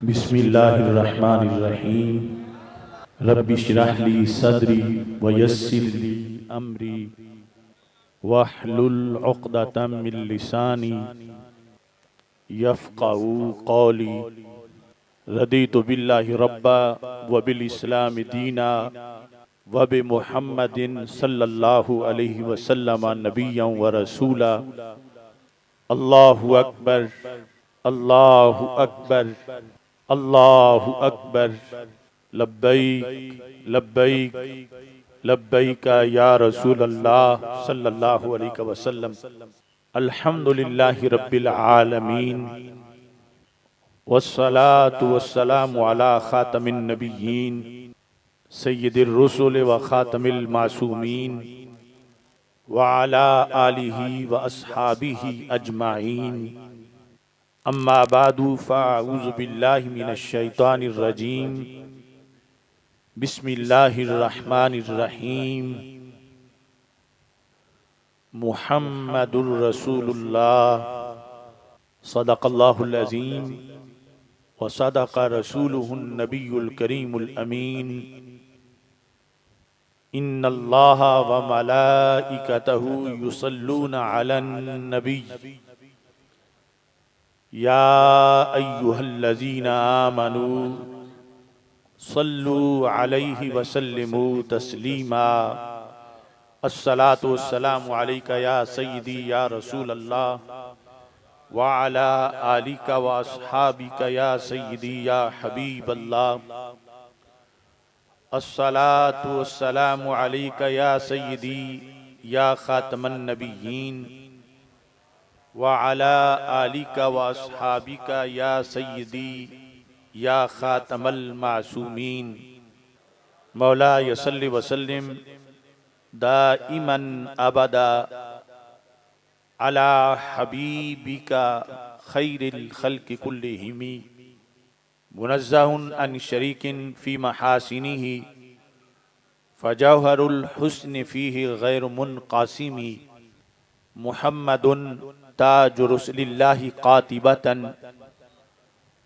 बिस्मिल्लाहिर्रहमानिर्रहीम। रब्बि श्रह ली सदरी व यस्सिर ली अमरी वहलुल उक़दतम मिन लिसानी यफ़क़हू क़ौली। रदीतु बिल्लाहि रब्बा व बिल इस्लाम दीना व बि मुहम्मदिन सल्लल्लाहु अलैहि वसल्लम नबिय्यन व रसूला। अल्लाहु अकबर, अल्लाहु अकबर, अल्लाहु अकबर। लब्बैक लब्बैक लब्बैक या रसूल अल्लाह सल्लल्लाहु अलैहि वसल्लम। अल्हम्दुलिल्लाहि रब्बिल आलमीन वस्सलातु वस्सलामु अला खातमिन नबिय्यीन सय्यिदिर रुसुल व खातमिल मासूमीन व अला आलिहि व अस्हाबिहि अजमाइन। अम्मा बादु फ़अऊज़ु बिल्लाहि मिनश शैतानिर रजीम। बिस्मिल्लाहिर रहमानिर रहीम। मुहम्मदुर रसूलुल्लाह सदक़ल्लाहुल अज़ीम व सदक़ रसूलुहुन नबियुल करीमुल अमीन। इन्नल्लाहा व मलाइकतहु युसल्लूना अलन नबी या अय्युहल्लज़ीना आमनू सल्लू अलैहि वसल्लिमू तस्लीमा। अस्सलातु वस्सलामु अलैका या सय्यदी या रसूल अल्लाह व अला आलिका व अस्हाबिका या सय्यदी या हबीब अल्लाह। अस्सलातु वस्सलामु अलैका या सय्यदी या खातमन नबिय्यीन व अला आलिका व अस्हाबिका या सय्यदी या खातमल मासूमीन। मौला यसल्लि वसल्लिम दाइमन अबदा अला हबीबिका खैरिल खल्क़ि कुल्लिहिम मुनज़्ज़हुन अन शरीकिन फ़ी महासिनिही फ़जौहरुल हुस्न फ़ीहि गैर मुनक़ासिमी। मुहम्मदुन ताजु रसूलिल्लाहि क़ातिबतन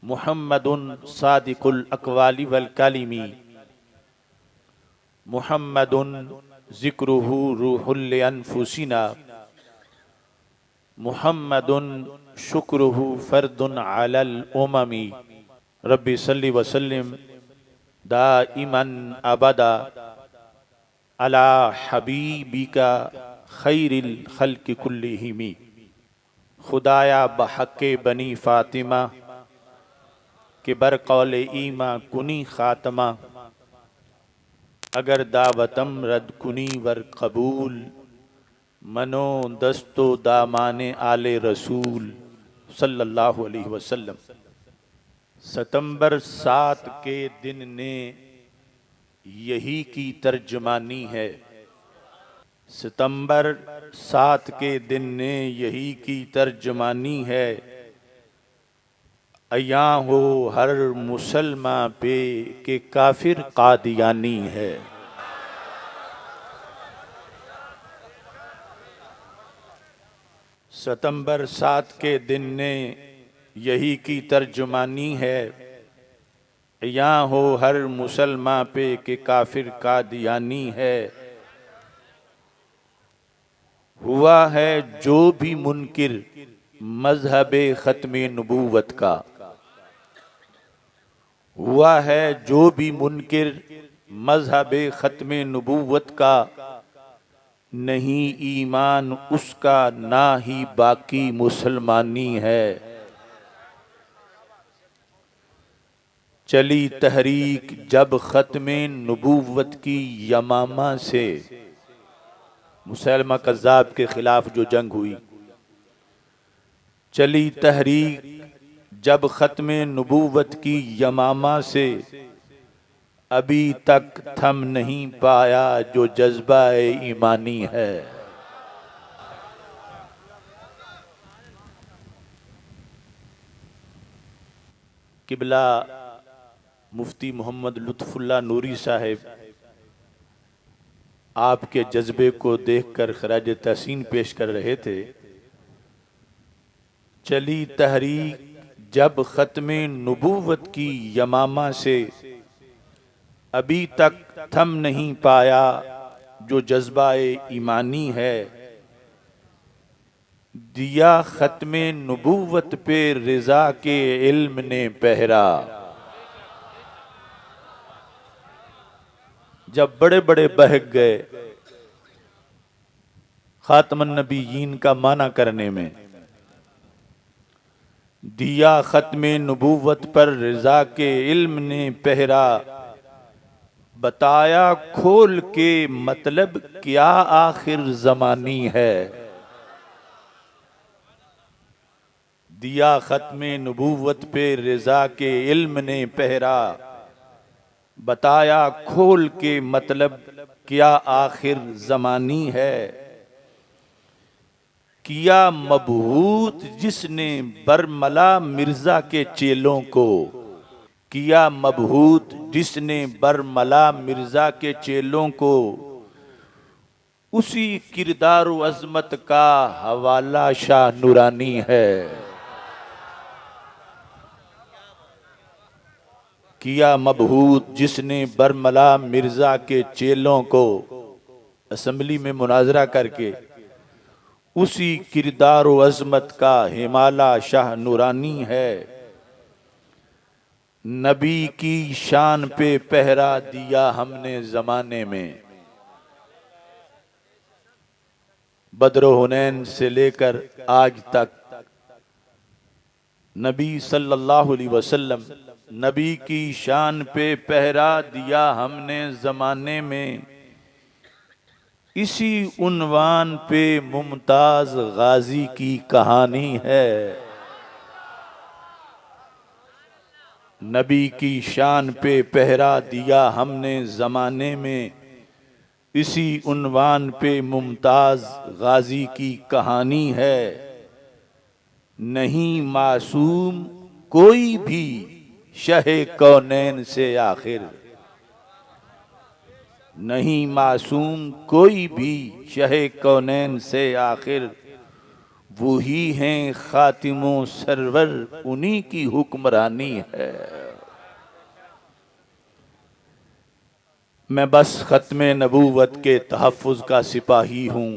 मुहम्मदुन सादिकुल अक़वालि वल कलिमी। मुहम्मदुन ज़िक्रुहु रूहुल अनफुसिना मुहम्मदुन शुक्रुहु फ़र्दुन अलल उममी। रब्बि सल्लि वसल्लिम दाइमन अबदा अला हबीबिका खैरिल खल्क़ि कुल्लिहिम। खुदाया बहक़्क़े बनी फ़ातिमा के बरक़ौल ईमा कुनी ख़ातमा। अगर दावतम रद कुनी वर कबूल मनो दस्तो दामाने आले रसूल सल्लल्लाहु अलैहि वसल्लम। सितंबर 7 के दिन ने यही की तर्जमानी है। सितंबर 7 के दिन ने यही की तर्जमानी है। अया हो हर मुसलमान पे के काफिर कादियानी है। सितंबर 7 के दिन ने यही की तर्जुमानी है। अया हो हर मुसलमान पे के काफिर कादियानी है। हुआ है जो भी मुनकिर मजहबे ख़त्मे नबूवत का। हुआ है जो भी मुनकिर मजहबे ख़त्मे नबूवत का। नहीं ईमान उसका ना ही बाकी मुसलमानी है। चली तहरीक जब ख़त्मे नबूवत की यमामा से। मुसैलमा कज़्ज़ाब के खिलाफ जो जंग हुई। चली तहरीक जब ख़त्मे नबूवत की यमामा से। अभी तक थम नहीं पाया जो जज्बा ईमानी है। किबला मुफ्ती मोहम्मद लुत्फ़ुल्लाह नूरी साहिब आपके जज्बे को देखकर खराज तहसीन पेश कर रहे थे। चली तहरीक जब ख़त्मे नबूवत की यमामा से अभी तक थम नहीं पाया जो जज्बाए ईमानी है, दिया ख़त्मे नबूवत पे रिज़ा के इल्म ने पहरा। जब बड़े बड़े बहक गए खातमुन नबीयीन का माना करने में, दिया ख़त्मे नबूवत पर रिज़ा के इल्म ने पहरा, बताया खोल के मतलब क्या आखिर ज़मानी है। दिया ख़त्मे नबूवत पे रिज़ा के इल्म ने पहरा, बताया खोल के मतलब क्या आखिर ज़मानी है। किया मबहूत जिसने बरमला मिर्जा के चेलों को, किया मबहूत जिसने बरमला मिर्जा के चेलों को, उसी किरदार व अज़मत का हवाला शाह नूरानी है। किया मबहूत जिसने बरमला मिर्जा के चेलों को, असम्बली में मुनाजरा करके उसी किरदार व अज़मत का हिमाला शाह नूरानी है। नबी की शान पे पहरा दिया हमने ज़माने में, बद्र हुनैन से लेकर आज तक नबी सल्लल्लाहु अलैहि वसल्लम, नबी की शान पे पहरा दिया हमने ज़माने में। इसी उन्वान पे मुमताज गाजी की कहानी है। नबी की शान पे पहरा दिया हमने ज़माने में, इसी उन्वान पे मुमताज गाजी की कहानी है। नहीं मासूम कोई भी शहे कौनैन से आखिर, नहीं मासूम कोई भी शहे कौनैन से आखिर, वही हैं खातिमो सरवर उन्हीं की हुक्मरानी है। मैं बस ख़त्मे नबूवत के तहफ़्फ़ुज़ का सिपाही हूँ,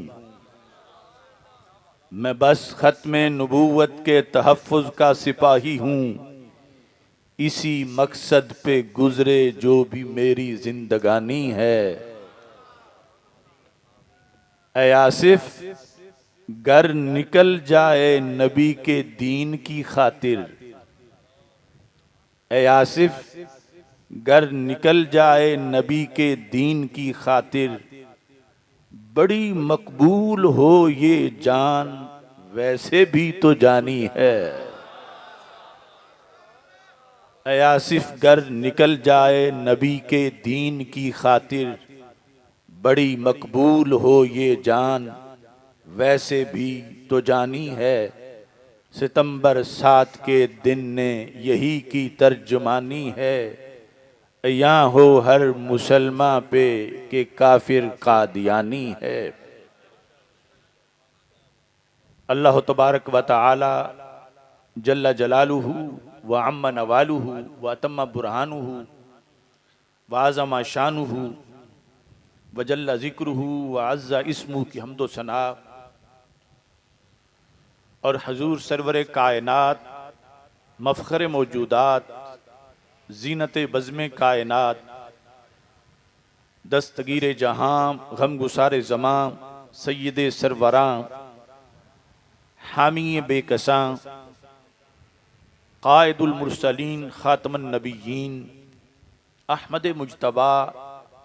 मैं बस ख़त्मे नबूवत के तहफ़्फ़ुज़ का सिपाही हूँ। इसी मकसद पे गुजरे जो भी मेरी जिंदगानी है। ऐ आसिफ गर निकल जाए नबी के दीन की खातिर, ऐ आसिफ गर निकल जाए नबी के दीन की खातिर, बड़ी मकबूल हो ये जान वैसे भी तो जानी है। ऐ आसिफ गर निकल जाए नबी के दीन की खातिर, बड़ी मकबूल हो ये जान वैसे भी तो जानी है। सितंबर 7 के दिन ने यही की तर्जुमानी है, यहाँ हो हर मुसलमान पे के काफिर कादियानी है। अल्लाह तबारक व तआला जल्ला जलालुहु व अम्मा नवालुहु व अतम्मा बुरहानुहु व आज़मा शानुहु व जल्ला ज़िक्रुहु व अज़्ज़ा इस्मुहु की हम्दो सना और हजूर सरवर कायनात, मफ़ख़र मौजूदात, ज़ीनत बज़्म कायनात, दस्तगीर जहाँ, गमगुसार ज़मां, सय्यद सरवरां, हामी बेकसां, क़ाइदुल मुरसलीन, ख़ातमुन नबिय्यीन, अहमद मुज्तबा,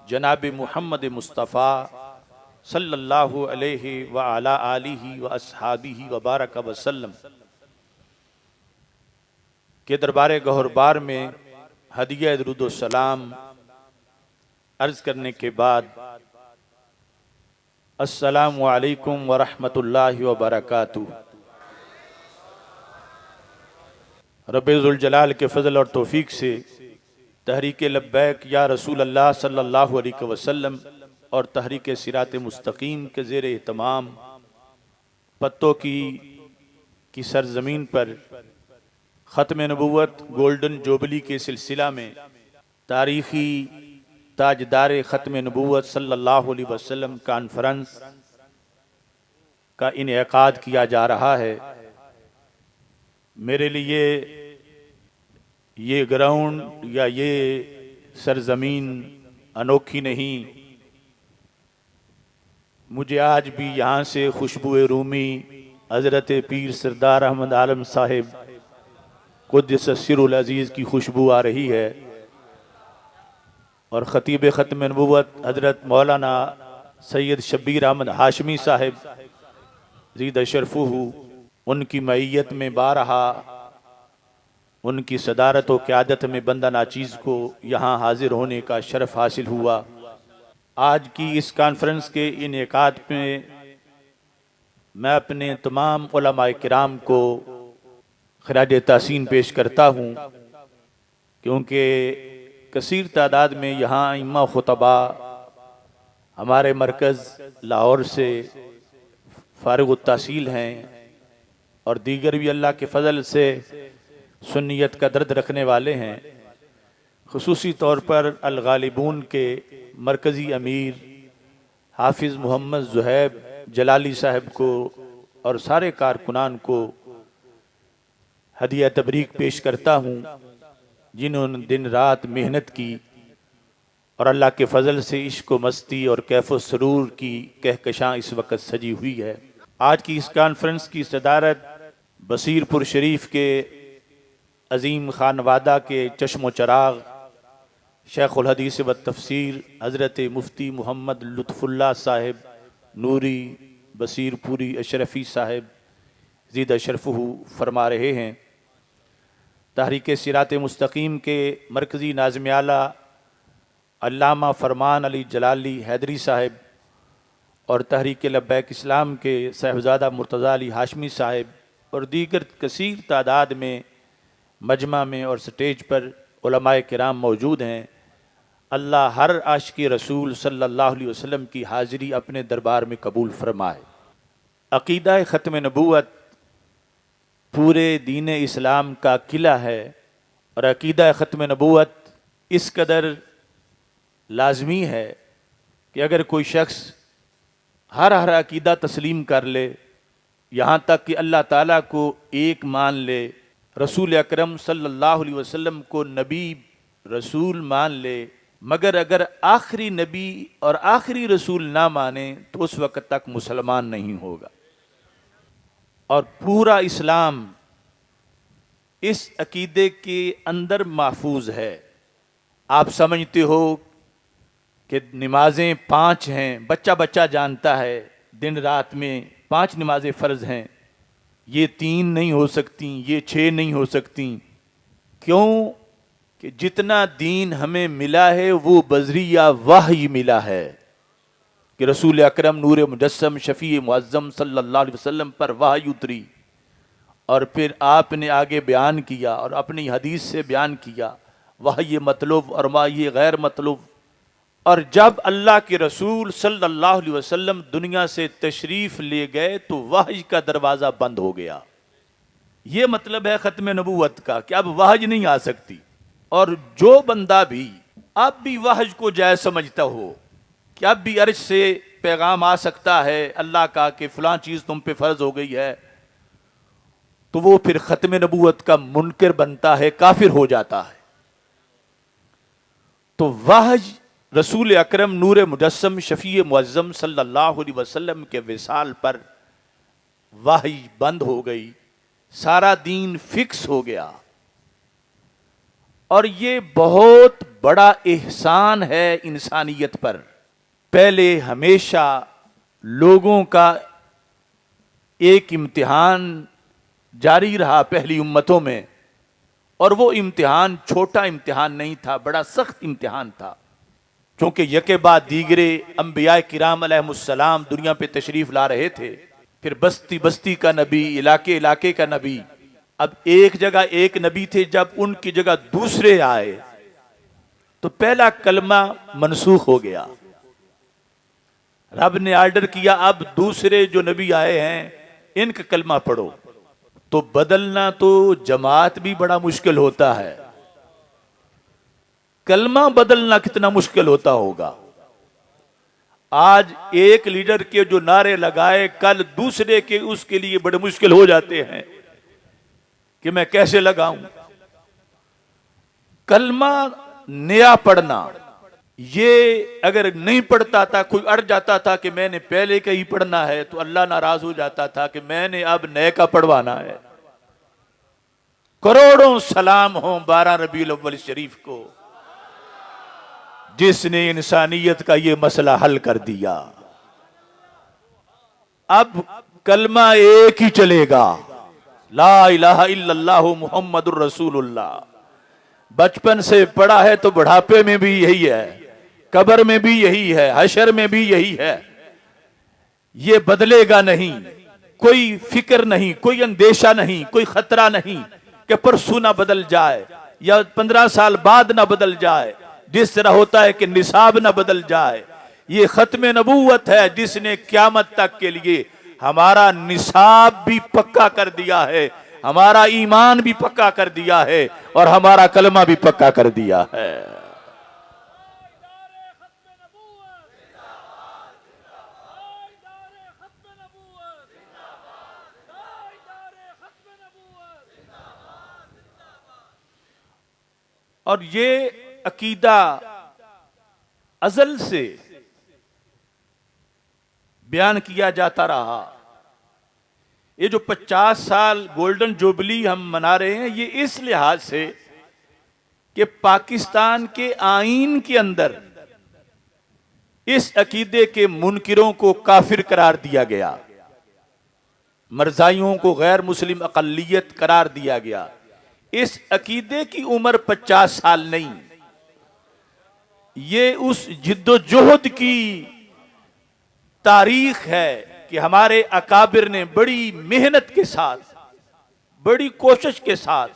जनाब मुहम्मद मुस्तफ़ा सल्लल्लाहु अलैहि व अला आलिहि व अस्हाबिहि व बारक वसल्लम के दरबार गौहरबार में हदिया दुरूद सलाम अर्ज़ करने के बाद, अस्सलामु अलैकुम व रहमतुल्लाहि व बरकातुहू। रब्बे ज़ुल जलाल के फ़ज़ल और तौफ़ीक़ से तहरीक लब्बैक या रसूल अल्लाह सल्लल्लाहु अलैहि वसल्लम और तहरीक सिरात मुस्तकीम के ज़ेर एहतमाम पत्तों की सरज़मीन पर ख़त्म नबूवत गोल्डन जुबली के सिलसिला में तारीख़ी ताजदार ख़त्म नबूवत सल्लल्लाहु अलैहि वसल्लम कॉन्फ्रेंस का इनेकाद किया जा रहा है। मेरे लिए ये ग्राउंड या ये सरजमीन अनोखी नहीं, मुझे आज भी यहाँ से खुशबू रूमी हज़रत पीर सरदार अहमद आलम साहिब कुद्दस सिरुल अजीज़ की खुशबू आ रही है और ख़तीब ख़त्म नबूवत हज़रत मौलाना सैयद शब्बीर अहमद हाशमी साहिब ज़ीद शरफ़ुहु उनकी मईयत में बारहा उनकी सदारत व क़यादत में बंदा नाचीज़ को यहाँ हाजिर होने का शरफ़ हासिल हुआ। आज की इस कॉन्फ्रेंस के इनेकाद में मैं अपने तमाम उलमाए किराम को खराज तहसीन पेश करता हूँ, क्योंकि कसीर तादाद में यहाँ इम्मा खुतबा हमारे मरकज़ लाहौर से फारिग तहसील हैं और दीगर भी अल्लाह के फ़ज़ल से सुन्नियत का दर्द रखने वाले हैं। खुसूसी तौर पर अल-गालिबून के मरकज़ी अमीर हाफिज़ मोहम्मद ज़ुहैब जलाली साहब को और सारे कारकुनान को हदिया तबरीक पेश करता हूँ, जिन्होंने दिन रात मेहनत की और अल्लाह के फ़ज़ल से इश्क व मस्ती और कैफ़ व सरूर की कहकशां इस वक्त सजी हुई है। आज की इस कॉन्फ्रेंस की सदारत बसीरपुर शरीफ के अजीम खानवादा के चश्मो चराग शेखुल हदीस व तफसीर हज़रत मुफ्ती मोहम्मद लुत्फ़ुल्लाह साहिब नूरी बसीरपुरी अशरफ़ी साहिब ज़ीद अशरफ़ुहु फरमा रहे हैं। तहरीक सिरात मुस्तकीम के मरकज़ी नाज़िम आला अल्लामा फरमान अली जलाली हैदरी साहिब और तहरीक लब्बैक इस्लाम के साहिबजादा मुर्तज़ा अली हाशमी साहिब और दीगर कसीर तादाद में मजमा में और स्टेज पर उलमाए किराम मौजूद हैं। अल्लाह हर आशिक़ रसूल सल्लल्लाहु अलैहि वसल्लम की हाज़िरी अपने दरबार में कबूल फरमाए। अक़ीदा ख़त्म नबूवत पूरे दीन इस्लाम का किला है और अक़ीदा ख़त्म नबूवत इस कदर लाजमी है कि अगर कोई शख्स हर अक़ीदा तस्लीम कर ले, यहाँ तक कि अल्लाह ताला को एक मान ले, रसूल अकरम सल्लल्लाहु अलैहि वसल्लम को नबी रसूल मान ले, मगर अगर आखिरी नबी और आखिरी रसूल ना माने तो उस वक्त तक मुसलमान नहीं होगा। और पूरा इस्लाम इस अकीदे के अंदर महफूज है। आप समझते हो कि नमाजें 5 हैं, बच्चा बच्चा जानता है दिन रात में 5 नमाजें फ़र्ज हैं, ये 3 नहीं हो सकती, ये 6 नहीं हो सकती। क्यों? कि जितना दीन हमें मिला है वो बज़रिया वही मिला है कि रसूल अकरम नूर मुजस्सम शफ़ी मुअज़्ज़म सल्लल्लाहु अलैहि वसल्लम पर वही उतरी और फिर आपने आगे बयान किया और अपनी हदीस से बयान किया वही मतलूब और वही गैर मतलूब। और जब अल्लाह के रसूल सल्लल्लाहु अलैहि वसल्लम दुनिया से तशरीफ़ ले गए तो वही का दरवाज़ा बंद हो गया। ये मतलब है ख़त्म नबूवत का कि अब वहज नहीं आ सकती। और जो बंदा भी अब भी वहज को जायज़ समझता हो कि अब भी अर्श से पैगाम आ सकता है अल्लाह का कि फ़लाँ चीज़ तुम पे फ़र्ज हो गई है, तो वो फिर ख़त्म नबूवत का मुनकर बनता है, काफिर हो जाता है। तो वहज रसूल अकरम नूर मुजस्सम शफ़ी मुअज़्ज़म सल्लल्लाहु अलैहि वसल्लम के विसाल पर वही बंद हो गई, सारा दीन फिक्स हो गया। और ये बहुत बड़ा एहसान है इंसानियत पर। पहले हमेशा लोगों का एक इम्तिहान जारी रहा पहली उम्मतों में, और वो इम्तिहान छोटा इम्तिहान नहीं था, बड़ा सख्त इम्तिहान था। क्योंकि यके बाद दीगरे अंबिया किराम अलैहिमुस्सलाम दुनिया पे तशरीफ ला रहे थे, फिर बस्ती बस्ती का नबी, इलाके इलाके का नबी। अब एक जगह एक नबी थे, जब उनकी जगह दूसरे आए तो पहला कलमा मनसूख हो गया। रब ने ऑर्डर किया अब दूसरे जो नबी आए हैं इनका कलमा पढ़ो। तो बदलना तो जमात भी बड़ा मुश्किल होता है, कलमा बदलना कितना मुश्किल होता होगा। आज एक लीडर के जो नारे लगाए, कल दूसरे के उसके लिए बड़े मुश्किल हो जाते हैं कि मैं कैसे लगाऊं। कलमा नया पढ़ना, ये अगर नहीं पढ़ता था, कोई अड़ जाता था कि मैंने पहले का ही पढ़ना है, तो अल्लाह नाराज हो जाता था कि मैंने अब नए का पढ़वाना है। करोड़ों सलाम हो 12 रबीउल अव्वल शरीफ को, जिसने इंसानियत का ये मसला हल कर दिया। अब कलमा एक ही चलेगा, ला इलाहा इल्लल्लाहु मुहम्मदुर रसूलुल्लाह। बचपन से पढ़ा है तो बुढ़ापे में भी यही है, कब्र में भी यही है, हशर में भी यही है। ये बदलेगा नहीं, कोई फिक्र नहीं, कोई अंदेशा नहीं, कोई खतरा नहीं कि परसों ना बदल जाए या 15 साल बाद ना बदल जाए, जिस तरह होता है कि निसाब ना बदल जाए। ये खत्म नबूवत है जिसने क़यामत तक के लिए हमारा निसाब भी पक्का कर दिया है, हमारा ईमान भी पक्का कर दिया है और हमारा कलमा भी पक्का कर दिया है। और ये अकीदा अज़ल से बयान किया जाता रहा। ये जो 50 साल गोल्डन जुबली हम मना रहे हैं, ये इस लिहाज से कि पाकिस्तान के आईन के अंदर इस अकीदे के मुनकिरों को काफिर करार दिया गया, मरज़ाइयों को गैर मुस्लिम अक़लियत करार दिया गया। इस अकीदे की उम्र 50 साल नहीं, ये उस जिद्दोजहद की तारीख है कि हमारे अकाबिर ने बड़ी मेहनत के साथ, बड़ी कोशिश के साथ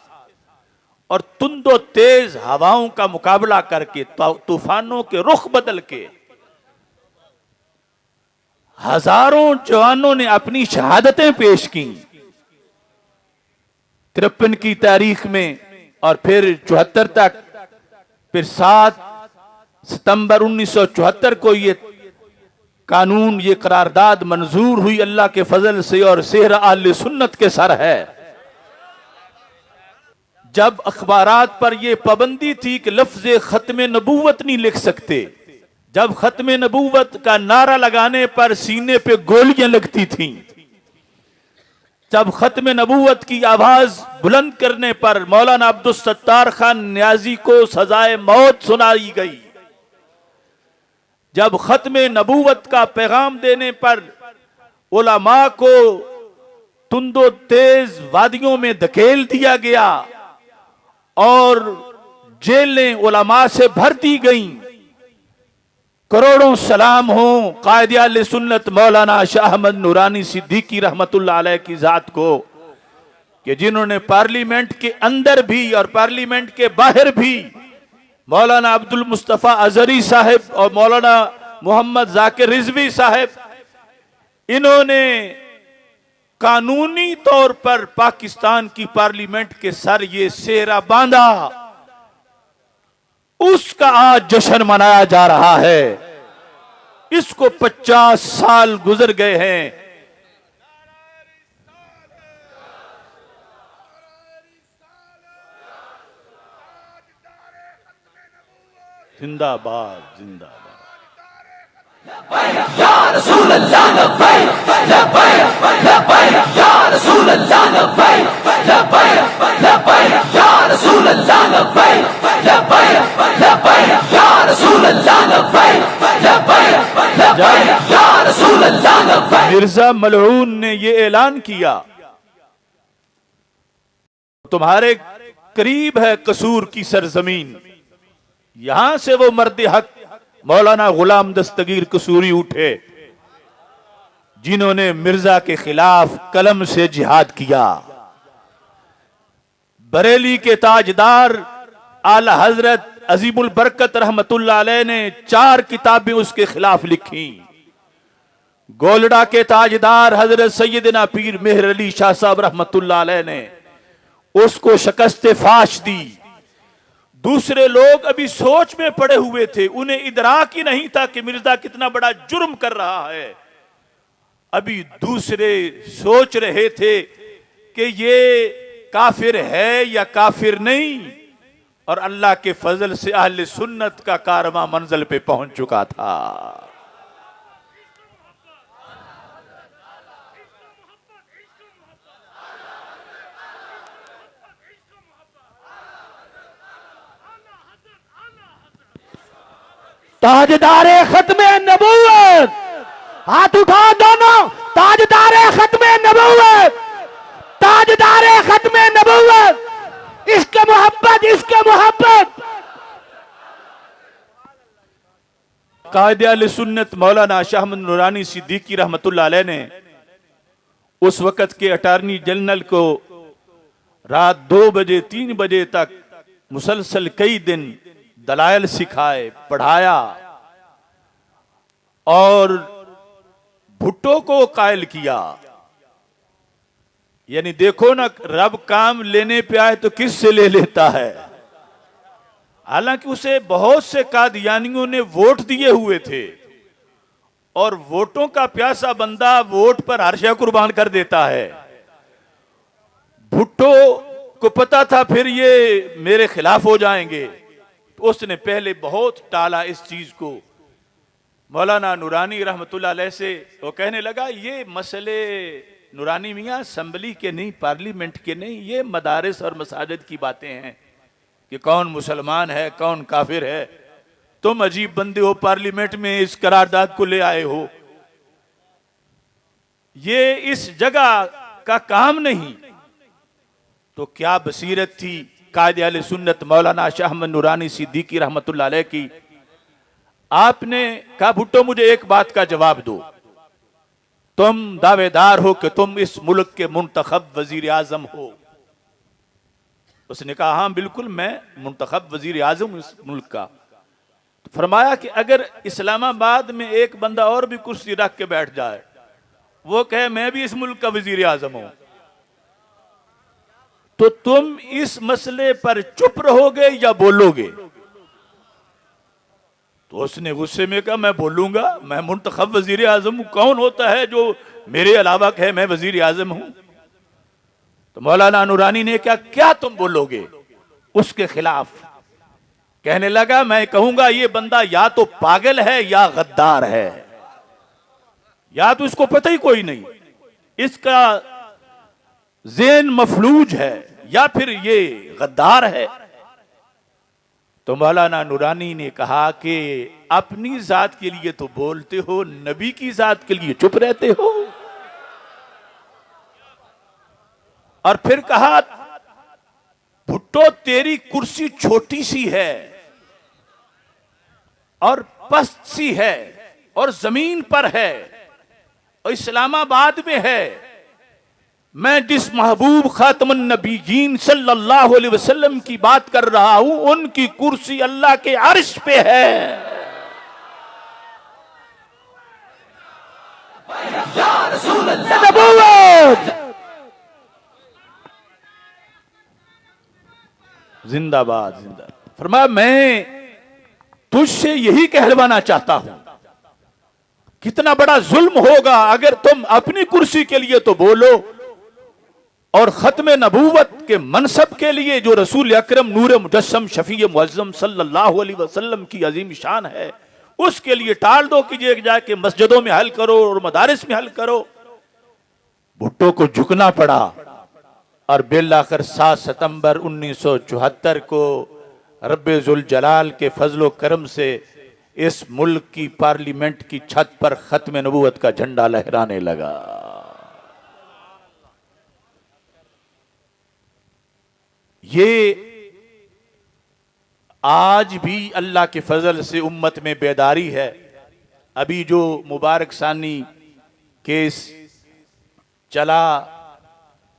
और तुंदो तेज हवाओं का मुकाबला करके, तूफानों के रुख बदल के हजारों जवानों ने अपनी शहादतें पेश की 53 की तारीख में, और फिर 74 तक, फिर 7 सितंबर 1974 को ये कानून, ये करारदाद मंजूर हुई अल्लाह के फजल से, और सेहरा आले सुन्नत के सर है। जब अखबारात पर यह पाबंदी थी कि लफ्ज़ खत्म नबूवत नहीं लिख सकते, जब खत्म नबूवत का नारा लगाने पर सीने पे गोलियां लगती थीं, जब खत्म नबूवत की आवाज बुलंद करने पर मौलाना अब्दुल सत्तार खान न्याजी को सजाए मौत सुनाई गई, जब खत्म नबूवत का पैगाम देने पर उलमा को तुंदो तेज वादियों में धकेल दिया गया और जेलें उलमा से भर दी गईं, करोड़ों सलाम हो कायदे अहले सुन्नत मौलाना शाह अहमद नूरानी सिद्दीकी रहमतुल्लाह अलैह की जात को, कि जिन्होंने पार्लियामेंट के अंदर भी और पार्लियामेंट के बाहर भी मौलाना अब्दुल मुस्तफा अजहरी साहब और मौलाना मोहम्मद जाकिर रिजवी साहब, इन्होंने कानूनी तौर पर पाकिस्तान की पार्लियामेंट के सर ये सेहरा बांधा, उसका आज जश्न मनाया जा रहा है। इसको 50 साल गुजर गए हैं। जिंदाबाद जिंदाबाद। या रसूल अल्लाह लब्बैक लब्बैक लब्बैक या रसूल अल्लाह लब्बैक लब्बैक लब्बैक या रसूल अल्लाह लब्बैक लब्बैक लब्बैक या रसूल अल्लाह लब्बैक लब्बैक लब्बैक या रसूल अल्लाह लब्बैक। मिर्जा मलऊन ने ये ऐलान किया, तुम्हारे करीब है कसूर की सरजमीन, यहां से वो मर्द हक मौलाना गुलाम दस्तगीर कसूरी उठे, जिन्होंने मिर्जा के खिलाफ कलम से जिहाद किया। बरेली के ताजदार आला हजरत अजीमुल बरकत रहमतुल्लाह अलैह ने 4 किताबें उसके खिलाफ लिखी। गोलडा के ताजदार हजरत सैयदना पीर मेहर अली शाह साहब रहमतुल्लाह अलैह ने उसको शिकस्त फाश दी। दूसरे लोग अभी सोच में पड़े हुए थे, उन्हें इदराक ही नहीं था कि मिर्जा कितना बड़ा जुर्म कर रहा है। अभी दूसरे सोच रहे थे कि ये काफिर है या काफिर नहीं, और अल्लाह के फजल से अहले सुन्नत का कारवां मंजिल पे पहुंच चुका था। ताजदारे खत्मे नबूवत, हाथ उठा दोनों। ताजदारे खत्मे नबूवत, ताजदारे खत्मे नबूवत, इश्क मोहब्बत, इश्क मोहब्बत। कायदे अहले सुन्नत मौलाना शाह अहमद नूरानी सिद्दीकी रहमतुल्लाह अलैह ने उस वक़्त के अटॉर्नी जनरल को रात 2 बजे 3 बजे तक मुसलसल कई दिन दलाइल सिखाए, पढ़ाया और भुट्टो को कायल किया। यानी देखो ना, रब काम लेने पे आए तो किससे ले लेता है। हालांकि उसे बहुत से कादियानियों ने वोट दिए हुए थे, और वोटों का प्यासा बंदा वोट पर हर शय कुर्बान कर देता है। भुट्टो को पता था फिर ये मेरे खिलाफ हो जाएंगे, तो उसने पहले बहुत टाला इस चीज को। मौलाना नूरानी रहमतुल्लाह अलैह से वो कहने लगा, ये मसले नूरानी मियाँ असम्बली के नहीं, पार्लियामेंट के नहीं, ये मदारिस और मसाजिद की बातें हैं कि कौन मुसलमान है कौन काफिर है। तुम अजीब बंदे हो, पार्लियामेंट में इस करारदाद को ले आए हो, ये इस जगह का काम नहीं। तो क्या बसीरत थी कायदे अहले सुन्नत मौलाना शाह अहमद नूरानी सिद्दीकी रहमतुल्लाह अलैह की। आपने कहा, भुट्टो मुझे एक बात का जवाब दो, तुम दावेदार हो कि तुम इस मुल्क के मुंतखब वजीर आजम हो। उसने कहा, हाँ बिल्कुल, मैं मुंतखब वजीर आजम हूं इस मुल्क का। तो फरमाया कि अगर इस्लामाबाद में एक बंदा और भी कुर्सी रख के बैठ जाए, वो कहे मैं भी इस मुल्क का वजीर आजम हूं, तो तुम इस मसले पर चुप रहोगे या बोलोगे? तो उसने गुस्से में कहा, मैं बोलूंगा, मैं मुंतखब वजीर आजम हूं, कौन होता है जो मेरे अलावा कहे मैं वजीर आजम हूं। तो मौलाना नूरानी ने कहा, क्या तुम बोलोगे उसके खिलाफ? कहने लगा, मैं कहूंगा ये बंदा या तो पागल है या गद्दार है, या तो इसको पता ही कोई नहीं, इसका ज़हन मफलूज है, या फिर ये गद्दार है। तो मौलाना नूरानी ने कहा कि अपनी जात के लिए तो बोलते हो, नबी की जात के लिए चुप रहते हो। और फिर कहा, भुट्टो तेरी कुर्सी छोटी सी है और पस्त सी है और जमीन पर है और इस्लामाबाद में है। मैं जिस महबूब खातमुन नबीयीन सल्लल्लाहु अलैहि वसल्लम की बात कर रहा हूं, उनकी कुर्सी अल्लाह के अर्श पे है। या रसूल अल्लाह, जिंदाबाद जिंदाबाद। फरमाया, मैं तुझसे यही कहलवाना चाहता हूं, कितना बड़ा जुल्म होगा अगर तुम अपनी कुर्सी के लिए तो बोलो, और खत्मे नबूवत के मनसब के लिए जो रसूल अकरम नूर मुजस्सम शफी मुअज्जम सल्लल्लाहु अलैहि वसल्लम की अजीम शान है, उसके लिए टाल दो कि ये जाके मस्जिदों में हल करो और मदारिस में हल करो। भुट्टो को झुकना पड़ा, और बिल आखिर 7 सितंबर 1974 को रब्बे जुल जलाल के फजलो करम से इस मुल्क की पार्लियामेंट की छत पर खत्मे नबूवत का झंडा लहराने लगा। ये आज भी अल्लाह के फजल से उम्मत में बेदारी है। अभी जो मुबारक सानी केस चला,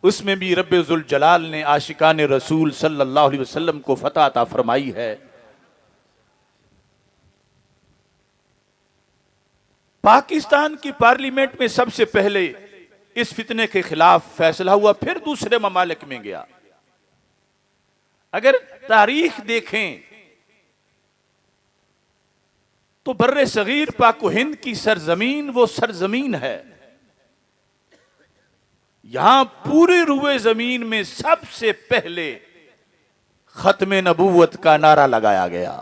उसमें भी रब्बे जुल जलाल ने आशिकान रसूल सल्लल्लाहु अलैहि वसल्लम को फतह अता फरमाई है। पाकिस्तान की पार्लियामेंट में सबसे पहले इस फितने के खिलाफ फैसला हुआ, फिर दूसरे ममालिक में गया। अगर तारीख देखें तो बर्रे सगीर पाक हिंद की सरजमीन वो सरजमीन है, यहां पूरे रुए जमीन में सबसे पहले खत्म नबूवत का नारा लगाया गया।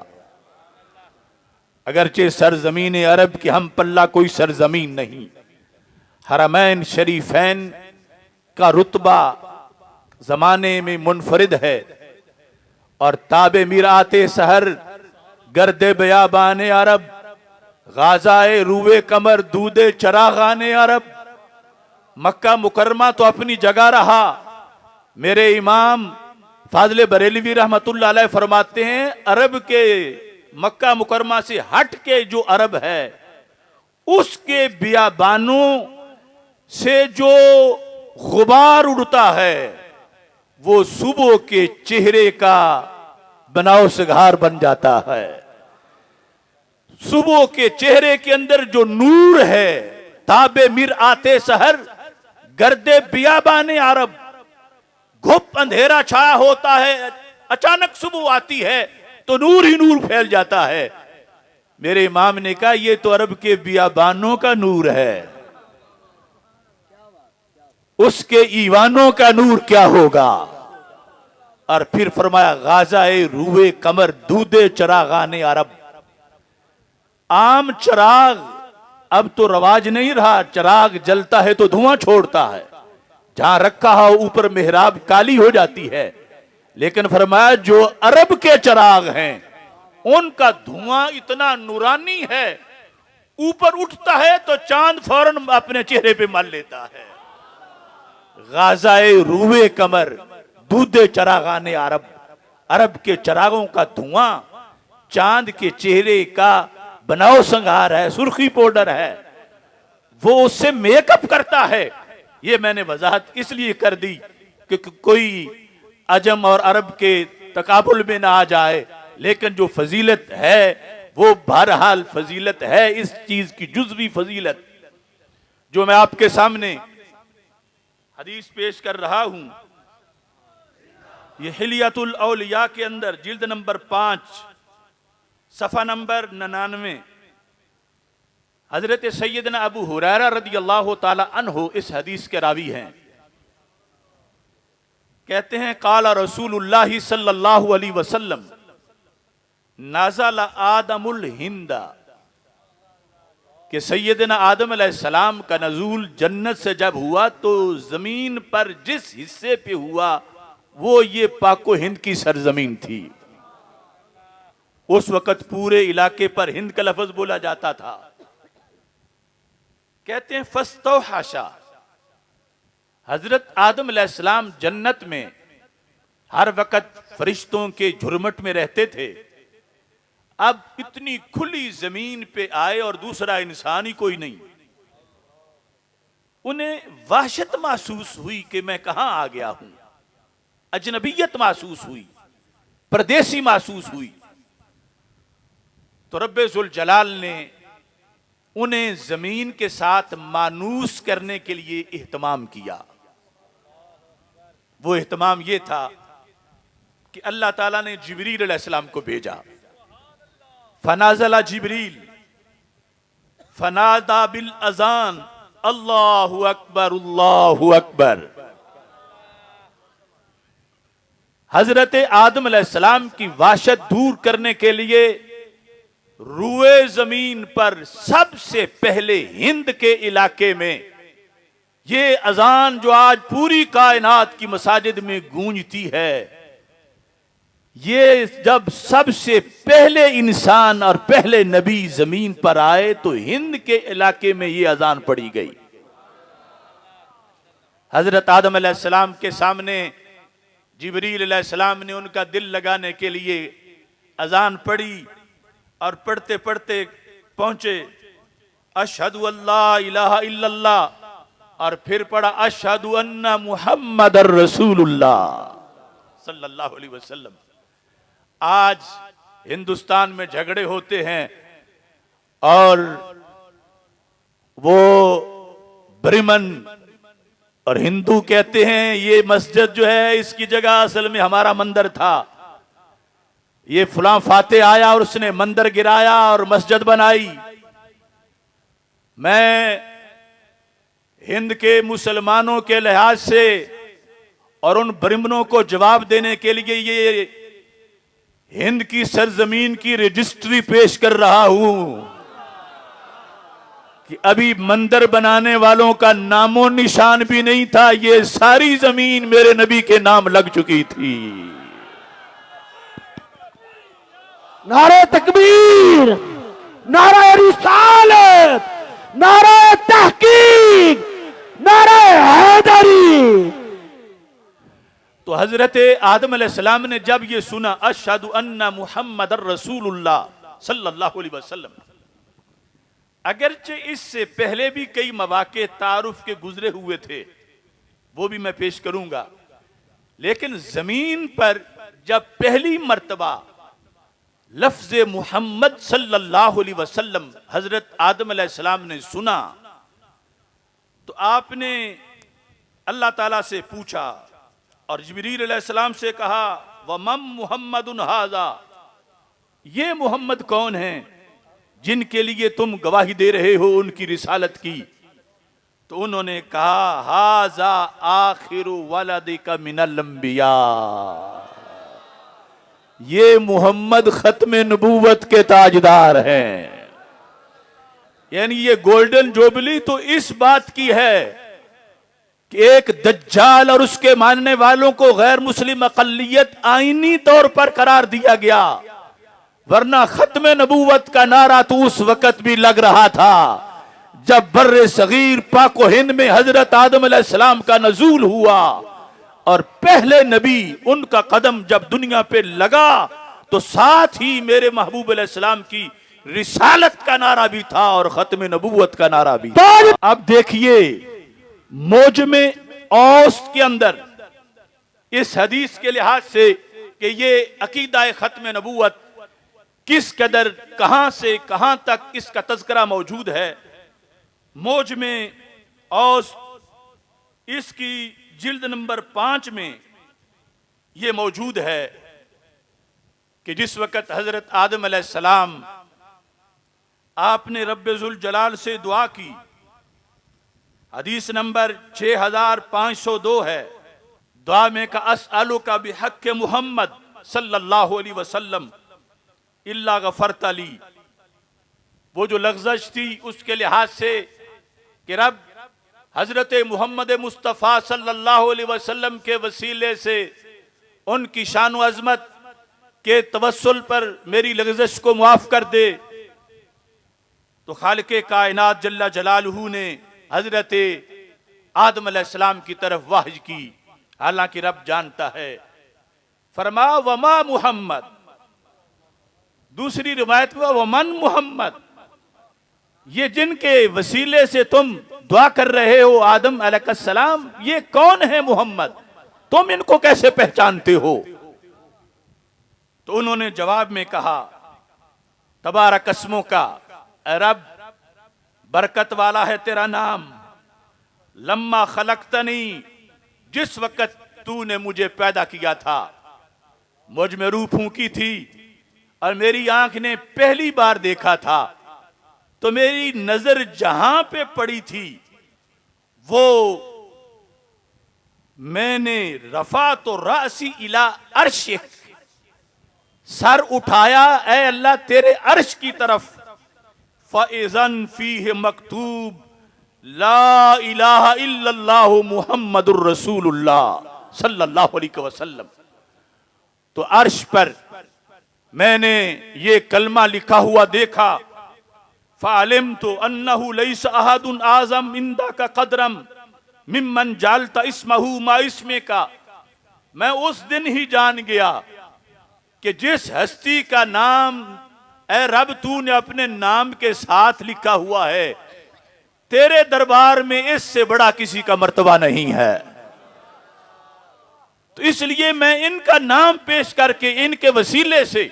अगरचे सरजमीन अरब की हम पल्ला कोई सरजमीन नहीं, हरमैन शरीफैन का रुतबा जमाने में मुनफरिद है, और ताबे मीराते सहर गर्दे बयाबाने अरब, गाजाए रूए कमर दूदे चरागाने अरब। मक्का मुकरमा तो अपनी जगह रहा। मेरे इमाम फाजले बरेलवी रहमतुल्लाह अलैह फरमाते हैं, अरब के मक्का मुकरमा से हट के जो अरब है उसके बियाबानों से जो गुबार उड़ता है वो सुबह के चेहरे का बनाओ सिगार बन जाता है। सुबह के चेहरे के अंदर जो नूर है, ताबे मिर आते सहर गर्दे बियाबाने अरब, घुप अंधेरा छाया होता है, अचानक सुबह आती है तो नूर ही नूर फैल जाता है। मेरे इमाम ने कहा ये तो अरब के बियाबानों का नूर है, उसके ईवानों का नूर क्या होगा। और फिर फरमाया गाजाए रूए कमर दूदे चरागाने अरब। आम चिराग अब तो रवाज नहीं रहा, चिराग जलता है तो धुआं छोड़ता है, जहां रखा हो ऊपर मेहराब काली हो जाती है। लेकिन फरमाया जो अरब के चिराग हैं उनका धुआं इतना नूरानी है, ऊपर उठता है तो चांद फौरन अपने चेहरे पे मल लेता है। गाजाए रूए कमर दूधे चरागाने अरब, अरब के चरागों का धुआं चांद के चेहरे का बनाओ संगार है, सुर्खी पाउडर है, वो उससे मेकअप करता है। ये मैंने वजाहत इसलिए कर दी कि कोई अजम और अरब के तकाबुल में ना आ जाए, लेकिन जो फजीलत है वो बहरहाल फजीलत है, इस चीज की जुज़वी फजीलत जो मैं आपके सामने हदीस पेश कर रहा हूं। ये हिलियतुल औलिया के अंदर जिल्द नंबर 5 सफा नंबर 99 हजरत सैयदना अबू हुरैरा रदियल्लाहु ताला अन्हु इस हदीस के रावी हैं। कहते हैं काला रसूलुल्लाह सल्लल्लाहु अलैहि वसल्लम नाज़ला आदमुल हिंदा, कि सैयदना आदम अलैहिस्सलाम का नजूल जन्नत से जब हुआ तो जमीन पर जिस हिस्से पे हुआ वो ये पाको हिंद की सरजमीन थी। उस वक्त पूरे इलाके पर हिंद का लफ्ज बोला जाता था। कहते हैं फस्तौहाशा, हजरत आदम अलैहिस्सलाम जन्नत में हर वक्त फरिश्तों के झुरमट में रहते थे। अब इतनी खुली जमीन पे आए और दूसरा इंसान ही कोई नहीं। उन्हें वहशत महसूस हुई कि मैं कहां आ गया हूं, अजनबियत महसूस हुई, परदेसी महसूस हुई। तो रब्बे जुल जलाल ने उन्हें जमीन के साथ मानूस करने के लिए इहतमाम किया। वो इहतमाम ये था कि अल्लाह ताला ने जिब्रील अलैहिस्सलाम को भेजा। फनाज़ला जिब्रील फनादा बिल अजान अल्लाहु अकबर अल्लाहु अकबर। हजरत आदम अलैहिस्सलाम की वहशत दूर करने के लिए रुए जमीन पर सबसे पहले हिंद के इलाके में ये अजान जो आज पूरी कायनात की मसाजिद में गूंजती है, ये जब सबसे पहले इंसान और पहले नबी जमीन पर आए तो हिंद के इलाके में ये अजान पड़ी गई। हजरत आदम अलैहिस्सलाम के सामने जिब्रील अलैहिस्सलाम ने उनका दिल लगाने के लिए अजान पढ़ी और पढ़ते पढ़ते पहुंचे अशहदु अल्ला इलाहा इल्लल्लाह, और फिर पढ़ा अशहदु अन्ना मुहम्मदर रसूलुल्लाह सल्लल्लाहु अलैहि वसल्लम। आज हिंदुस्तान में झगड़े होते हैं और वो ब्रिमन और हिंदू कहते हैं ये मस्जिद जो है इसकी जगह असल में हमारा मंदिर था। ये फलां फाते आया और उसने मंदिर गिराया और मस्जिद बनाई। मैं हिंद के मुसलमानों के लिहाज से और उन ब्रिमनों को जवाब देने के लिए ये हिंद की सरजमीन की रजिस्ट्री पेश कर रहा हूं कि अभी मंदिर बनाने वालों का नामो निशान भी नहीं था। ये सारी जमीन मेरे नबी के नाम लग चुकी थी। नारे तकबीर, नारे रिसालत, नारे तहकीक, नारे हैदरी। तो हजरत आदम अलैहिस्सलाम ने जब ये सुना अशहदु अन्ना मुहम्मदर रसूलुल्लाह सल्लल्लाहु अलैहि वसल्लम, अगरचे इससे पहले भी कई मवाके तारुफ के गुजरे हुए थे, वो भी मैं पेश करूंगा, लेकिन जमीन पर जब पहली मर्तबा लफ्ज मुहम्मद सल्लल्लाहु अलैहि वसल्लम हजरत आदम अलैहिस्सलाम ने सुना तो आपने अल्लाह ताला से पूछा और जिब्रील अलैहिस्सलाम से कहा वमम मुहम्मदुन हाजा, ये मोहम्मद कौन है जिनके लिए तुम गवाही दे रहे हो उनकी रिसालत की। तो उन्होंने कहा हाजा आखिरु वलदिका मिनल अंबिया, ये मोहम्मद खत्मे नबूवत के ताजदार हैं। यानी ये गोल्डन जुबली तो इस बात की है कि एक दज्जाल और उसके मानने वालों को गैर मुस्लिम अक़लियत आईनी तौर पर करार दिया गया, वरना खत्मे नबूवत का नारा तो उस वक्त भी लग रहा था जब बर्रे सगीर पाको हिंद में हजरत आदम अलैहिस्सलाम का नजूल हुआ और पहले नबी उनका कदम जब दुनिया पे लगा तो साथ ही मेरे महबूब अलैहिस्सलाम की रिसालत का नारा भी था और खत्मे नबूवत का नारा भी। अब देखिए मोजमे औस के अंदर इस हदीस के लिहाज से कि ये अकीदा खत्मे नबूवत किस कदर कहां से कहां तक इसका तज़किरा मौजूद है। मोजमे औस इसकी जिल्द नंबर 5 में यह मौजूद है कि जिस वक़्त हजरत आदम अलैहिस्सलाम आपने रब्बे जुल जलाल से दुआ की, हदीस नंबर 6502 है, दुआ में का अस्अलुका बिहक़्क़ मुहम्मद सल्लल्लाहु अलैहि वसल्लम इल्ला गफरत ली। वो जो लग़्ज़श थी उसके लिहाज से कि रब हजरत मोहम्मद मुस्तफ़ा सल्लल्लाहु अलैहि वसल्लम के वसीले से उनकी शान व अज़मत के तवस्सुल पर मेरी लग़्ज़श को मुआफ़ कर दे। तो खालिक़े कायनात जल्ला जलालहू ने हजरत आदम अलैहिस्सलाम की तरफ वाहिज की, हालांकि रब जानता है। फरमा वमा मुहम्मद, दूसरी रिवायत में वमन मुहम्मद, ये जिनके वसीले से तुम दुआ कर रहे हो आदम अलैहिस्सलाम, ये कौन है मुहम्मद, तुम इनको कैसे पहचानते हो। तो उन्होंने जवाब में कहा तबारक अस्मो का, रब बरकत वाला है तेरा नाम, लम्मा खलकतनी, जिस वक़्त तूने मुझे पैदा किया था मुझ में रूह फूंकी थी और मेरी आंख ने पहली बार देखा था तो मेरी नजर जहां पे पड़ी थी वो मैंने रफा तो रासी इला अर्श, सर उठाया ऐ अल्लाह तेरे अर्श की तरफ। फ़इज़न फ़ीह मकतूब ला इलाहा इल्लल्लाहु मुहम्मदुर रसूलुल्लाह सल्लल्लाहु अलैहि वसल्लम। तो अर्श पर मैंने ये कलमा लिखा हुआ देखा, फ़अलिमतु अन्नहु लैसा अहदुन आज़म इंदका क़द्रम मिम्मन जालता इस्महु मा इस्मे का। मैं उस दिन ही जान गया कि जिस हस्ती का नाम ऐ रब तूने अपने नाम के साथ लिखा हुआ है, तेरे दरबार में इससे बड़ा किसी का मर्तबा नहीं है। तो इसलिए मैं इनका नाम पेश करके इनके वसीले से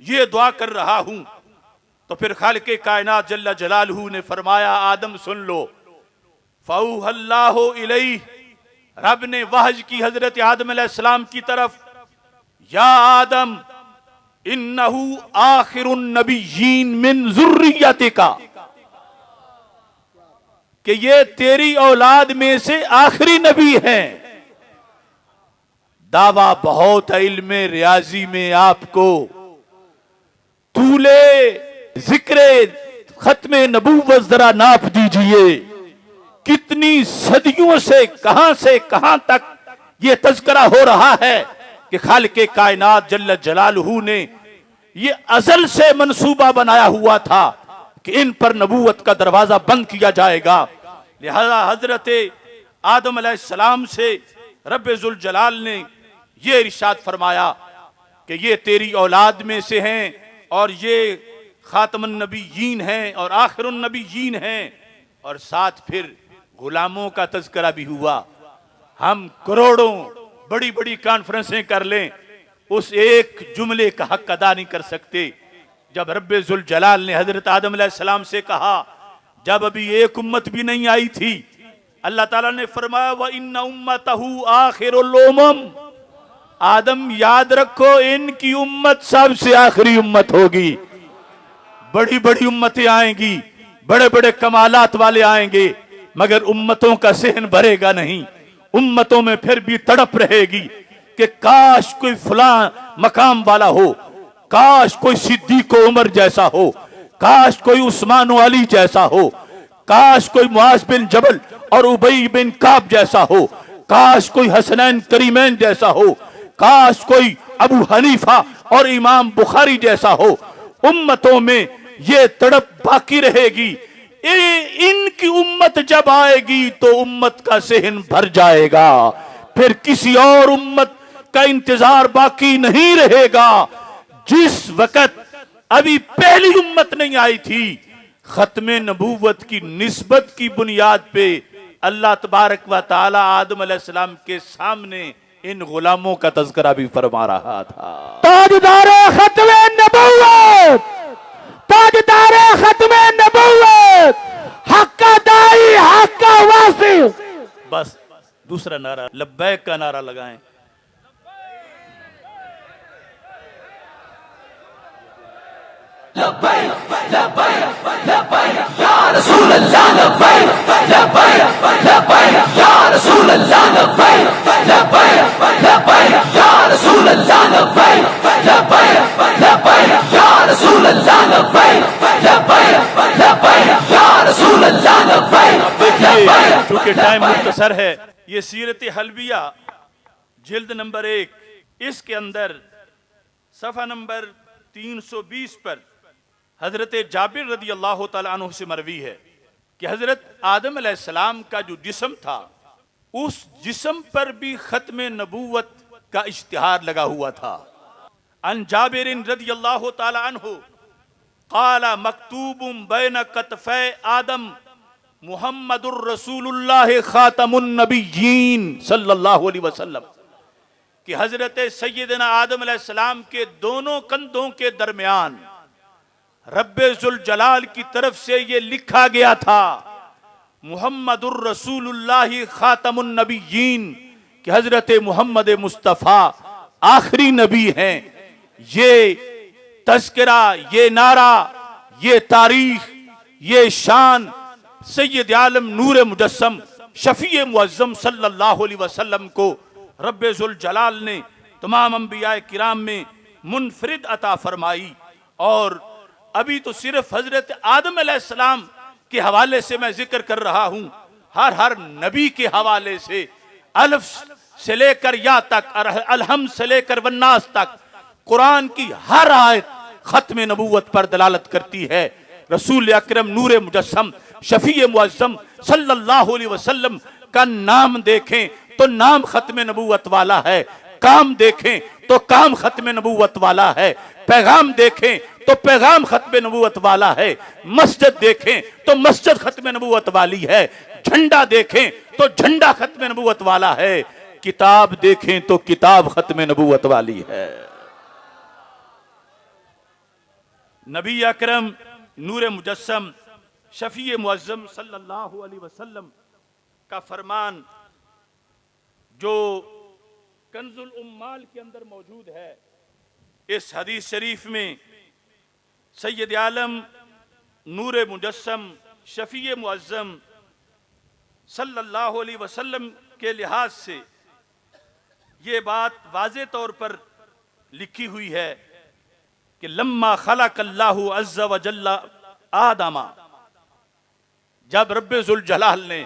ये दुआ कर रहा हूं तो फिर खालिक़े कायनात जल्ल जलालहू ने फरमाया आदम सुन लो। फ़अौहल्लाहु इलैहि, रब ने वहज की हजरत आदम अलैहिस्सलाम की तरफ, या आदम इन्नहु आखिरुन नबिय्यीन मिन ज़ुर्रियतिका, कि ये तेरी औलाद में से आखिरी नबी हैं। दावा बहुत है इल्मे रियाजी में आपको, तूले जिक्रे खत्मे नबूवत जरा नाप दीजिए, कितनी सदियों से कहां तक ये तज़किरा हो रहा है कि खालिक़े कायनात जल्ल जलालहू ने ये अज़ल से मंसूबा बनाया हुआ था कि इन पर नबूवत का दरवाजा बंद किया जाएगा। लिहाजा हजरत आदम अलैहिस्सलाम से रब्बे जुल जलाल ने ये इरशाद फरमाया कि ये तेरी औलाद में से हैं और ये खातमुन नबिय्यीन हैं और आखिरुन नबिय्यीन हैं। और साथ फिर गुलामों का तज़किरा भी हुआ। हम करोड़ों बड़ी बड़ी कॉन्फ्रेंसें कर लें, उस एक जुमले का हक अदा नहीं कर सकते। जब रब्बे जुल जलाल ने हजरत आदम अलैहिस्सलाम से कहा, जब अभी एक उम्मत भी नहीं आई थी, अल्लाह ताला ने फरमाया व इन्ना उम्मतहु आखिरुल उम्म, आदम याद रखो इनकी उम्मत सबसे आखिरी उम्मत होगी। बड़ी बड़ी उम्मतें आएंगी, बड़े बड़े कमालात वाले आएंगे, मगर उम्मतों का सहन भरेगा नहीं। उम्मतों में फिर भी तड़प रहेगी कि काश कोई फलां मकाम वाला हो, काश कोई सिद्दीक उमर जैसा हो, काश कोई उस्मान अली जैसा हो, काश कोई मुआज बिन जबल और उबई बिन काब जैसा हो, काश कोई हसनैन करीमैन जैसा हो, काश कोई अबू हनीफा और इमाम बुखारी जैसा हो। उम्मतों में ये तड़प बाकी रहेगी। इनकी उम्मत जब आएगी तो उम्मत का सहन भर जाएगा, फिर किसी और उम्मत का इंतजार बाकी नहीं रहेगा। जिस वक्त अभी पहली उम्मत नहीं आई थी, खत्मे नबूवत की निस्बत की बुनियाद पे अल्लाह तबारक व तआला आदम अलैहिस्सलाम के सामने इन गुलामों का तज़किरा भी फरमा रहा था। ताजदारे खत्मे नबूवत, ताजदारे खत्मे नबूवत, हक का दाई, हक का वासी। बस दूसरा नारा लब्बैक का नारा लगाएं। लब्बैक लब्बैक लब्बैक या रसूल अल्लाह, लब्बैक लब्बैक लब्बैक या रसूल अल्लाह, लब्बैक लब्बैक लब्बैक या रसूल अल्लाह, लब्बैक लब्बैक लब्बैक या रसूल अल्लाह, लब्बैक लब्बैक लब्बैक या रसूल अल्लाह, लब्बैक। चूंकि टाइम मुख्तसर है, ये सीरत हलबिया जिल्द नंबर 1, इसके अंदर सफ़ा नंबर 320 पर हजरत जाबिर रदी अल्लाह तआला अन्हु से मरवी है कि हजरत आदम अलैहिस्सलाम का जो जिस्म था, उस जिस्म पर भी खत्मे नबूवत का इश्तिहार लगा हुआ था। अन जाबिर रदी अल्लाह तआला अन्हु क़ाला मकतूबुम बैन कतफ़ै आदम मुहम्मदुर रसूलुल्लाह खातमुन नबिय्यीन सल्लल्लाहु अलैहि वसल्लम, कि हजरत सैयदना आदम अलैहिस्सलाम के दोनों कंधों के दरमियान रब्बे जुल जलाल की तरफ से ये लिखा गया था मुहम्मदुर रसूलुल्लाह खातमुन नबिय्यीन, कि हजरत मोहम्मद मुस्तफ़ा आखिरी नबी हैं। ये तज़किरा, ये नारा, ये तारीख, ये शान सैयद आलम नूर मुजस्सम शफी मुअज़्ज़म सल्लल्लाहु अलैहि वसल्लम को रब्बे जुल जलाल ने तमाम अंबियाए किराम में मुनफरिद अता फरमाई। और अभी तो सिर्फ हजरत आदम अलैहिस्सलाम के हवाले से मैं जिक्र कर रहा हूं, हर नबी के हवाले से अल्फ से लेकर या तक और अलहम से लेकर वन्नास तक कुरान की हर आयत खत्म नबूवत पर दलालत करती है। रसूल अकरम नूर मुजस्सम शफी मुअज़्ज़म सल्लल्लाहु अलैहि वसल्लम का नाम देखें तो नाम खत्म नबूवत वाला है, काम देखें तो काम खत्म नबूवत वाला है, पैगाम देखें तो पैगाम खत्म नबूवत वाला है, मस्जिद देखें तो मस्जिद खत्म नबूवत वाली है, झंडा देखें तो झंडा खत्म नबूवत वाला है, किताब देखें तो किताब खत्म नबूवत वाली है। नबी अकरम नूर मुजस्सम शफी मुअज्जम सल्लल्लाहु अलैहि वसल्लम का फरमान जो कंजुल उम्माल के अंदर मौजूद है। इस हदीस शरीफ में सैयद आलम नूर मुजस्सम शफी मुअज्जम सल्लल्लाहु अलैहि वसल्लम के लिहाज से ये बात वाज़े तौर पर लिखी हुई है कि लम्मा खलक़ल्लाहु अज़्ज़ा व जल्ला आदमा, जब रब्बे ज़ुल जलाल ने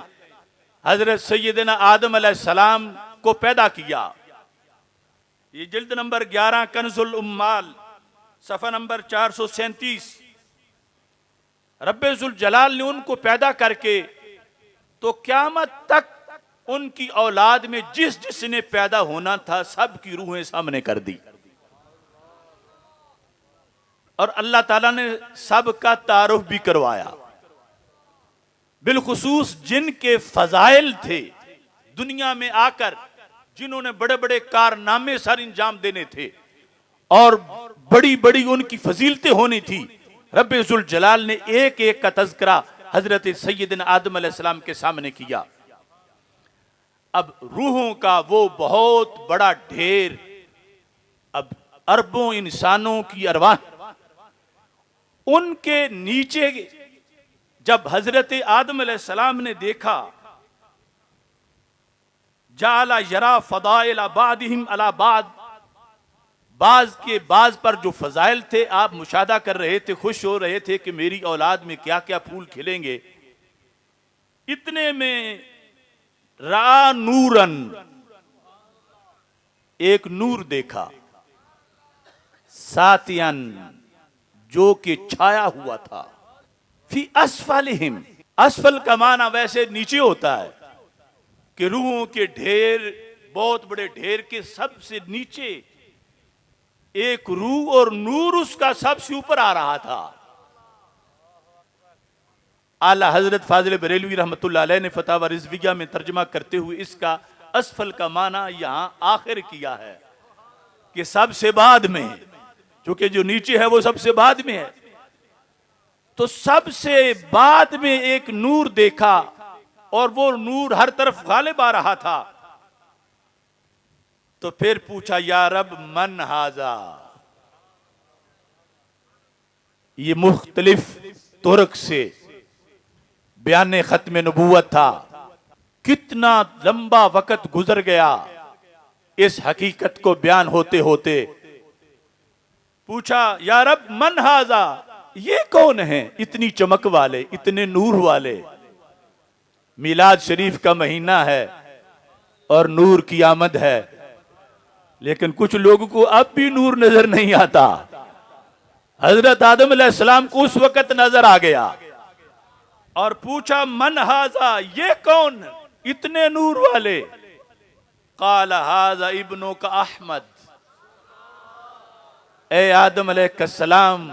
हजरत सैयदना आदम अलैहिस्सलाम को पैदा किया। ये जिल्द नंबर 11 कंजुल उम्माल सफ़ा नंबर 437। रब्बे ज़ुल जलाल ने उनको पैदा करके तो क़यामत तक उनकी औलाद में जिस जिसने पैदा होना था सब की रूहें सामने कर दी, और अल्लाह ताला ने सब का तारुफ भी करवाया। बिलखुसूस जिनके फजाइल थे दुनिया में आकर, जिन्होंने बड़े बड़े कारनामे सर अंजाम देने थे और बड़ी बड़ी उनकी फजीलतें होनी थी, रब्बे ज़ुल जलाल ने एक एक का तज़किरा हजरत सैयदना आदम अलैहिस्सलाम के सामने किया। अब रूहों का वो बहुत बड़ा ढेर, अब अरबों इंसानों की अरवाह, उनके नीचे जब हजरत आदम अलैहिस्सलाम ने देखा, जाला यरा फदाइल बादिहिम अला बाद, बाज के बाज पर जो फजाइल थे आप मुशादा कर रहे थे, खुश हो रहे थे कि मेरी औलाद में क्या क्या फूल खिलेंगे। इतने में रा नूरन, एक नूर देखा, सातियन, जो कि छाया हुआ था, फी अस्फलिहिम, अस्फल का माना वैसे नीचे होता है कि रूहों के ढेर, बहुत बड़े ढेर के सबसे नीचे एक रूह और नूर उसका सबसे ऊपर आ रहा था। आला हजरत फाजिल बरेलवी रहमतुल्लाह अलैह ने फतावा रिजविया में तर्जमा करते हुए इसका अस्फल का माना यहां आखिर किया है कि सबसे बाद में, क्योंकि जो नीचे है वो सबसे बाद में है, तो सबसे बाद में एक नूर देखा और वो नूर हर तरफ गालिब आ रहा था। तो फिर पूछा, या रब मन हाजा, ये मुख्तलिफ तुरक से बयान खत्म नबूवत था। कितना लंबा वक्त गुजर गया इस हकीकत को बयान होते होते। पूछा, या रब मन हाजा, ये कौन है इतनी चमक वाले, इतने नूर वाले। मिलाद शरीफ का महीना है और नूर की आमद है, लेकिन कुछ लोगों को अब भी नूर नजर नहीं आता। हजरत आदम अलैहिस्सलाम को उस वक्त नजर आ गया और पूछा, मन हाजा, ये कौन इतने नूर वाले। काला हाजा इब्नो का अहमद, ए आदम अलैहिस्सलाम,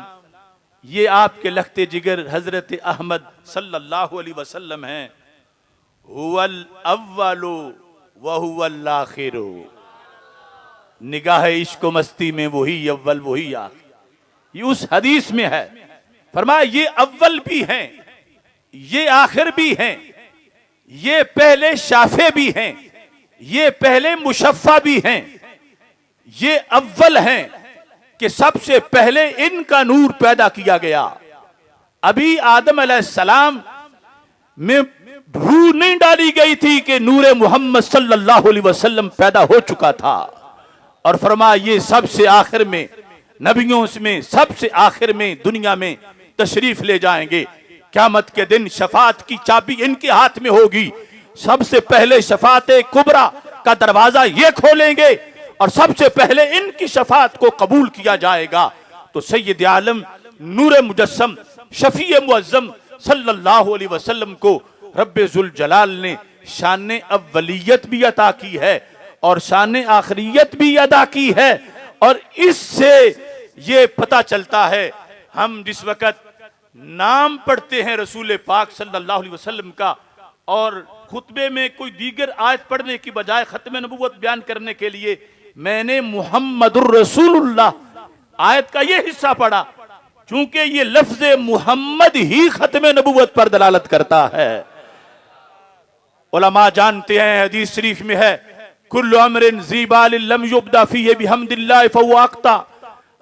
ये आपके लखते जिगर हजरत अहमद सल्लल्लाहु अलैहि वसल्लम हैं। हुवल अव्वलु व हुवल आखिरु, निगाह इश्क मस्ती में वही अव्वल वही आखिर। ये उस हदीस में है। फरमाया, ये अव्वल भी हैं, ये आखिर भी हैं, ये पहले शाफे भी हैं, ये पहले मुशफ़्फ़ा भी हैं, ये अव्वल हैं कि सबसे पहले इनका नूर पैदा किया गया। अभी आदम अलैहिस्सलाम में रूह नहीं डाली गई थी कि नूरे मोहम्मद सल्लल्लाहु अलैहि वसल्लम पैदा हो चुका था। और फरमाया, ये सबसे आखिर में, नबियों में सबसे आखिर में दुनिया में तशरीफ ले जाएंगे। क़यामत के दिन शफाअत की चाबी इनके हाथ में होगी। सबसे पहले शफाअत कुबरा का दरवाजा ये खोलेंगे और सबसे पहले इनकी शफाअत को कबूल किया जाएगा। तो सैयद आलम नूर मुजस्सम शफी मुअज्जम सल्लल्लाहु अलैहि वसल्लम को रब्बे ज़ुल जलाल ने शान अव्वलियत भी अता की है और शान आखिरियत भी अदा की है। और इससे ये पता चलता है, हम जिस वक्त नाम पढ़ते हैं रसूल पाक सल्लल्लाहु अलैहि वसल्लम का और खुतबे में कोई दीगर आयत पढ़ने की बजाय खत्म नबूवत बयान करने के लिए मैंने मुहम्मदुर रसूलुल्लाह आयत का ये हिस्सा पढ़ा, चूंकि ये लफ्ज मुहम्मद ही खत्म नबूवत पर दलालत करता है। उलमा जानते हैं, हदीस शरीफ में है, कुल्लु अमरिन ज़ीबाल लम युब्दा फीहि बिहम्दिल्लाह फहुवा अक़ता।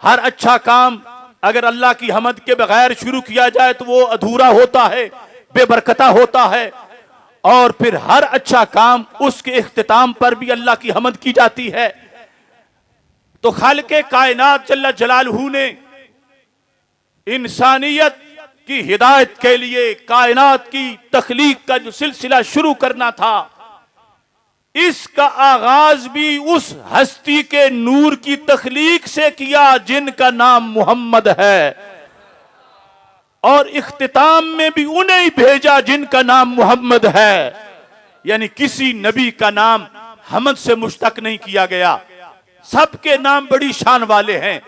हर अच्छा काम अगर अल्लाह की हमद के बगैर शुरू किया जाए तो वो अधूरा होता है, बेबरकता होता है। और फिर हर अच्छा काम उसके इख्तिताम पर भी अल्लाह की हमद की जाती है। तो खालिक़े कायनात जल्ल जलालहू ने इंसानियत की हिदायत के लिए कायनात की तख्लीक का जो सिलसिला शुरू करना था, इसका आगाज भी उस हस्ती के नूर की तख्लीक से किया जिनका नाम मोहम्मद है, और इख्तिताम में भी उन्हें ही भेजा जिनका नाम मोहम्मद है। यानी किसी नबी का नाम हमद से मुश्तक नहीं किया गया। सबके नाम बड़ी शान वाले हैं,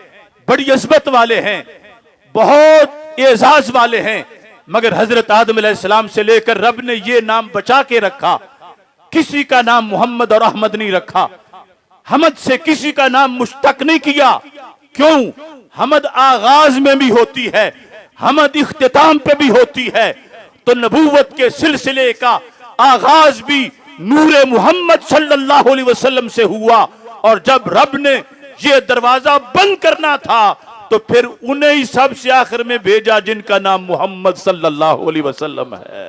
बड़ी अज़मत वाले हैं, बहुत एजाज वाले हैं, मगर हजरत आदम अलैहिस्सलाम से लेकर रब ने ये नाम बचा के रखा। किसी का नाम मोहम्मद और अहमद नहीं रखा। हमद से किसी का नाम मुश्तक नहीं किया। क्यों? हमद आगाज में भी होती है, हमद इख्तिताम पे भी होती है। तो नबूवत के सिलसिले का आगाज भी नूरे मोहम्मद सल्लल्लाहु अलैहि वसल्लम से हुआ, और जब रब ने ये दरवाजा बंद करना था तो फिर उन्हें ही सबसे आखिर में भेजा जिनका नाम मोहम्मद सल्लल्लाहु अलैहि वसल्लम है।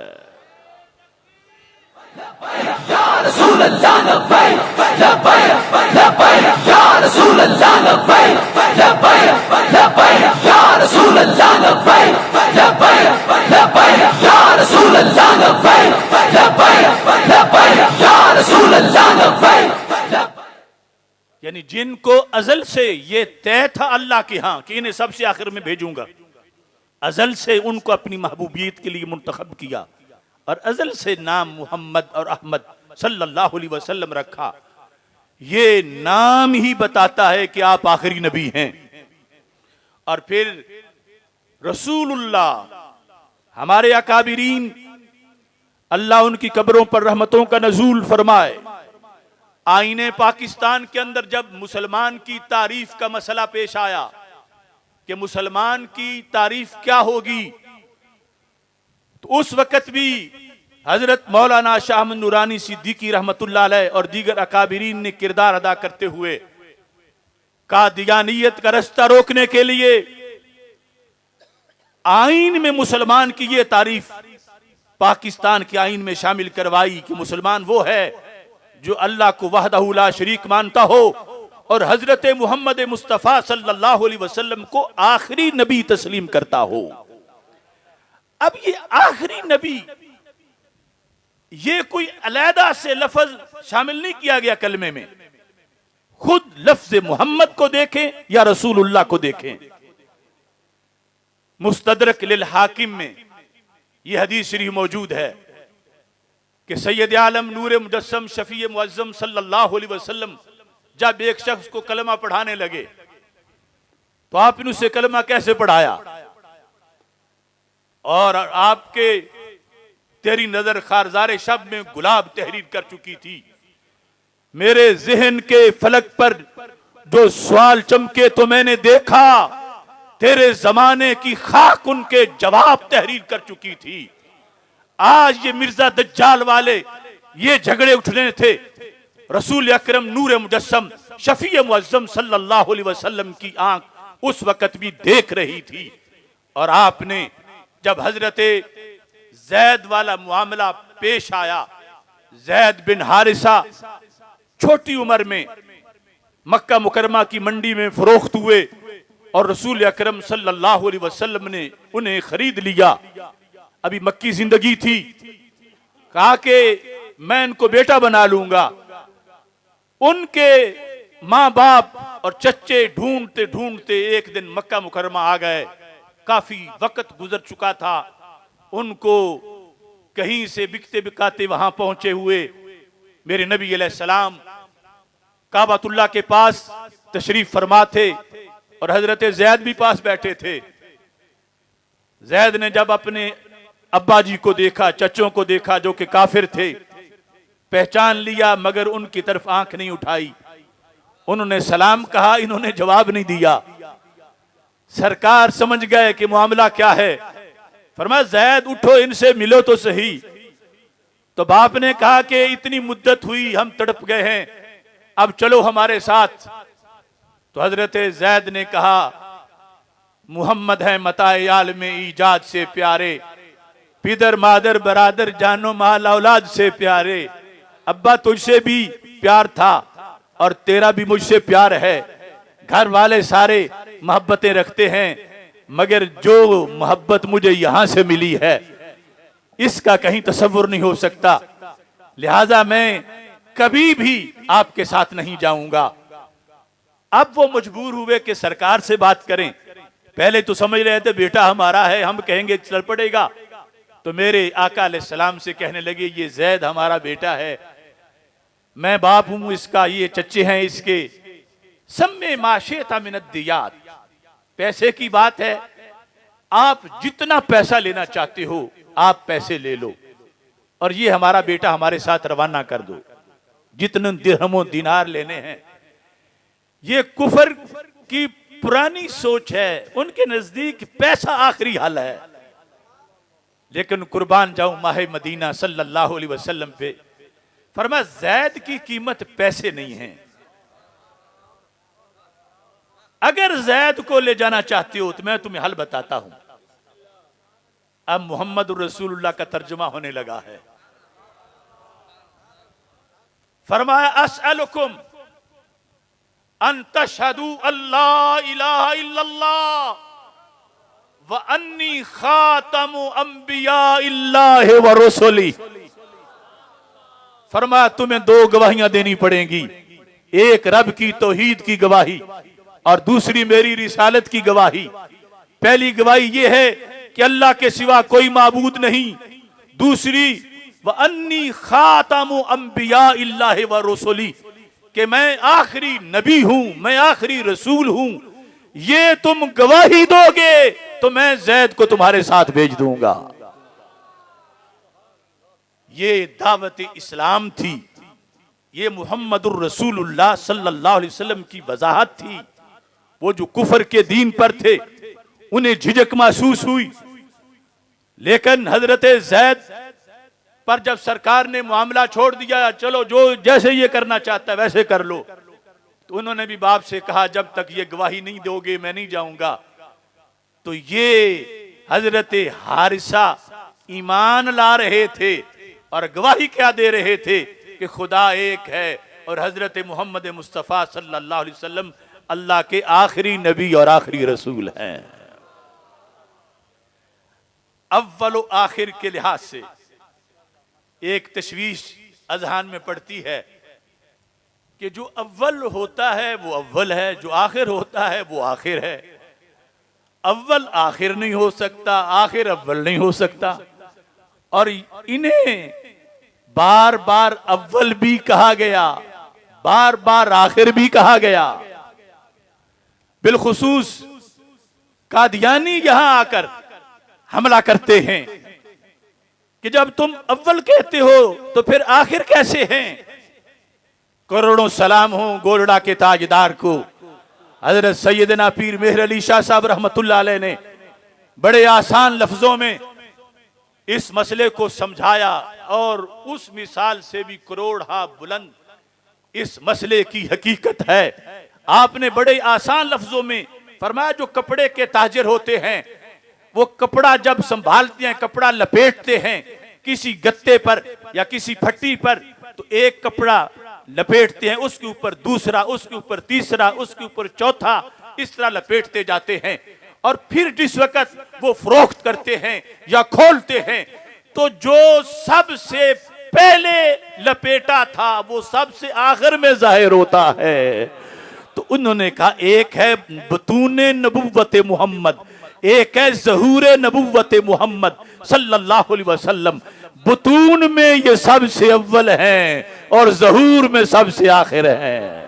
या रसूल अल्लाह लब्बैक लब्बैक लब्बैक या रसूल अल्लाह लब्बैक लब्बैक लब्बैक या रसूल अल्लाह लब्बैक लब्बैक लब्बैक या रसूल अल्लाह लब्बैक लब्बैक लब्बैक या रसूल अल्लाह लब्बैक। यानी जिनको अजल से ये तय था अल्लाह के यहां कि इन्हें सबसे आखिर में भेजूंगा, अजल से उनको अपनी महबूबियत के लिए मुंतखब किया और अजल से नाम मोहम्मद और अहमद सल्लल्लाहु अलैहि वसल्लम रखा। ये नाम ही बताता है कि आप आखिरी नबी हैं। और फिर रसूलुल्लाह, हमारे अकाबिरीन, अल्लाह उनकी कब्रों पर रहमतों का नजूल फरमाए। आईने पाकिस्तान के अंदर जब मुसलमान की तारीफ का मसला पेश आया कि मुसलमान की तारीफ क्या होगी, तो उस वक्त भी हजरत मौलाना शाह अहमद नूरानी सिद्दीकी रहमतुल्लाह अलैह और दीगर अकाबिरीन ने किरदार अदा करते हुए कादियानियत का रास्ता रोकने के लिए आईन में मुसलमान की ये तारीफ पाकिस्तान के आईन में शामिल करवाई कि मुसलमान वो है जो अल्लाह को वहदहू ला शरीक मानता हो और हजरत मोहम्मद मुस्तफ़ा सल्लल्लाहु अलैहि वसल्लम को आखिरी नबी तस्लीम करता हो। अब ये आखिरी नबी, ये कोई अलहदा से लफ्ज शामिल नहीं किया गया कलमे में। खुद लफ्ज मोहम्मद को देखें या रसूलुल्लाह को देखें। मुस्तदरक लिल हाकिम में यह हदीस शरीफ मौजूद है कि सैयद आलम नूर मुजस्सम शफी मुअज्जम सल्लल्लाहु अलैहि वसल्लम जब एक शख्स को कलमा पढ़ाने लगे तो आपने उसे कलमा कैसे पढ़ाया? और आपके तेरी नजर खारजार शब में गुलाब तहरीर कर चुकी थी। मेरे जहन के फलक पर जो सवाल चमके तो मैंने देखा, तेरे जमाने की खाक उनके जवाब तहरीर कर चुकी थी। आज ये मिर्जा दज्जाल वाले ये झगड़े उठने थे। रसूल अकरम नूर मुजस्सम शफी मुअज्जम सल्लल्लाहु अलैहि वसल्लम की आंख उस वक्त भी देख रही थी। और आपने जब हजरत जैद वाला मामला पेश आया, जैद बिन हारिसा छोटी उम्र में मक्का मुकरमा की मंडी में फरोख्त हुए और रसूल अकरम सल्लल्लाहु अलैहि वसल्लम ने उन्हें खरीद लिया। अभी मक्की जिंदगी थी, कहा कि मैं इनको बेटा बना लूंगा। उनके माँ बाप और चच्चे ढूंढते ढूंढते एक दिन मक्का मुकरमा आ गए। काफी वक्त गुजर चुका था, उनको कहीं से बिकते बिकाते वहां पहुंचे हुए मेरे नबी अलैहिस्सलाम काबतुल्लाह के पास तशरीफ फरमा थे और हजरत जैद भी पास बैठे थे। जैद ने जब अपने अब्बा जी को देखा, चचों को देखा जो कि काफिर थे, पहचान लिया मगर उनकी तरफ आंख नहीं उठाई। उन्होंने सलाम कहा, इन्होंने जवाब नहीं दिया। सरकार समझ गए कि मामला क्या है। फरमाया जैद उठो, इनसे मिलो तो सही। तो बाप ने कहा कि इतनी मुद्दत हुई, हम तड़प गए हैं, अब चलो हमारे साथ। तो हजरत जैद ने कहा मुहम्मद है मताए आलम ईजाद से प्यारे, पिदर मादर बरादर जानो माल औलाद से प्यारे। अब्बा तुझसे भी प्यार था और तेरा भी मुझसे प्यार है, घर वाले सारे मोहब्बतें रखते हैं, मगर जो मोहब्बत मुझे यहां से मिली है इसका कहीं तसव्वुर नहीं हो सकता, लिहाजा मैं कभी भी आपके साथ नहीं जाऊंगा। अब वो मजबूर हुए कि सरकार से बात करें। पहले तो समझ रहे थे बेटा हमारा है, हम कहेंगे चल पड़ेगा। तो मेरे आका अलैहिस्सलाम से कहने लगे ये जैद हमारा बेटा है, मैं बाप हूं इसका, ये चच्चे हैं इसके। सम्मे माशेता मिनद्दियात, पैसे की बात है, आप जितना पैसा लेना चाहते हो आप पैसे ले लो और ये हमारा बेटा हमारे साथ रवाना कर दो, जितने दिरहमों दिनार लेने हैं। ये कुफर की पुरानी सोच है, उनके नजदीक पैसा आखिरी हल है। लेकिन कुर्बान जाऊं माहे मदीना सल्लल्लाहु अलैहि वसल्लम पे, फरमाया जैद की कीमत पैसे नहीं है। अगर जैद को ले जाना चाहते हो तो मैं तुम्हें हल बताता हूं। अब मोहम्मद रसूलुल्लाह का तर्जुमा होने लगा है। फरमाया अस्अलुकुम अन तशहदू अल्लाह इलाहा इल्लल्लाह व अन्नी खातमु अंबिया इल्लाहि व रुसुली। फरमाया तुम्हें दो गवाहियां देनी पड़ेंगी, एक रब की तौहीद की गवाही और दूसरी मेरी रिसालत की गवाही। पहली गवाही यह है कि अल्लाह के सिवा कोई माबूद नहीं, दूसरी व अन्नी खातमु अंबिया इल्लाहि व रुसुली, कि मैं आखिरी नबी हूं, मैं आखिरी रसूल हूं। ये तुम गवाही दोगे तो मैं जैद को तुम्हारे साथ भेज दूंगा। ये दावत इस्लाम थी, ये मुहम्मदुर रसूलुल्लाह सल्लल्लाहु अलैहि वसल्लम की वजाहत थी। वो जो कुफर के दीन पर थे उन्हें झिझक महसूस हुई, लेकिन हजरत जैद पर जब सरकार ने मामला छोड़ दिया, चलो जो जैसे ये करना चाहता है वैसे कर लो, तो उन्होंने भी बाप से कहा जब तक ये गवाही नहीं दोगे मैं नहीं जाऊंगा। तो ये हजरत हारिसा ईमान ला रहे थे और गवाही क्या दे रहे थे कि खुदा एक है और हजरत मोहम्मद मुस्तफ़ा सल्लल्लाहु अलैहि वसल्लम अल्लाह के आखिरी नबी और आखिरी रसूल हैं। अव्वल व आखिर के लिहाज से एक तशवीश अजहान में पड़ती है कि जो अव्वल होता है वो अव्वल है, जो आखिर होता है वो आखिर है। अव्वल आखिर नहीं हो सकता, आखिर अव्वल नहीं हो सकता। और इन्हें बार बार अव्वल भी कहा गया, बार बार आखिर भी कहा गया। बिलखुसूस कादियानी यहां आकर हमला करते हैं कि जब तुम अव्वल कहते हो तो फिर आखिर कैसे हैं। करोड़ों सलाम हो गोलड़ा के ताजदार को, हजरत सैयदना पीर मेहर अली शाह साहब रहमतुल्लाह अलैह ने बड़े आसान लफ्जों में इस मसले को समझाया और उस मिसाल से भी करोड़ हा बुलंद इस मसले की हकीकत है। आपने बड़े आसान लफ्जों में फरमाया जो कपड़े के ताजिर होते हैं वो कपड़ा जब संभालते हैं, कपड़ा लपेटते हैं किसी गत्ते पर या किसी फट्टी पर, तो एक कपड़ा लपेटते हैं, उसके ऊपर दूसरा, उसके ऊपर तीसरा, उसके ऊपर चौथा, इस तरह लपेटते जाते हैं। और फिर जिस वक्त वो फरोख्त करते हैं या खोलते हैं तो जो सबसे पहले लपेटा था वो सबसे आखिर में जाहिर होता है। तो उन्होंने कहा एक है बतूने नबुव्वत मोहम्मद, एक है ज़हूर नबुव्वत मोहम्मद सल्लल्लाहु अलैहि वसल्लम। बतून में ये सबसे अव्वल हैं और ज़हूर में सबसे आखिर हैं।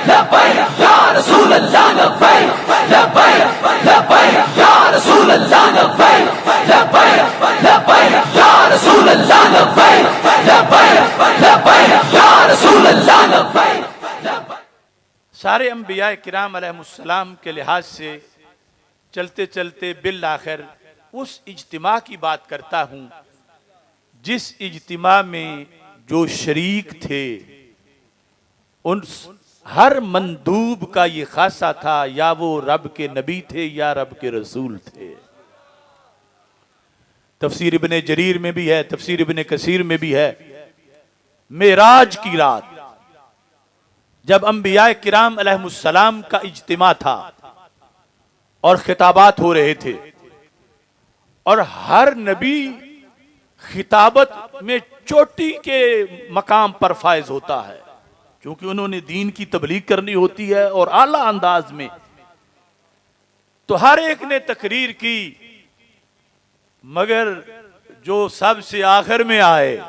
लब्बैक या रसूल अल्लाह, लब्बैक लब्बैक लब्बैक या रसूल अल्लाह, लब्बैक लब्बैक लब्बैक या रसूल अल्लाह, लब्बैक लब्बैक लब्बैक या रसूल अल्लाह, लब्बैक। सारे अंबिया किराम अलैहिमुस्सलाम के लिहाज से चलते चलते बिल आखिर उस इज्तिमा की बात करता हूं जिस इज्तिमा में जो शरीक थे उन हर मंदूब का ये खासा था, या वो रब के नबी थे या रब के रसूल थे। तफसीर इब्ने जरीर में भी है, तफसीर इब्ने कसीर में भी है। मेराज की रात जब अंबिया किराम अलैहिमुस्सलाम का इज्तिमा था और खिताबात हो रहे थे, और हर नबी खिताबत में चोटी के मकाम पर फायज होता है, क्योंकि उन्होंने दीन की तबलीग करनी होती है और आला अंदाज में। तो हर एक ने तकरीर की, मगर जो सबसे आखिर में आए,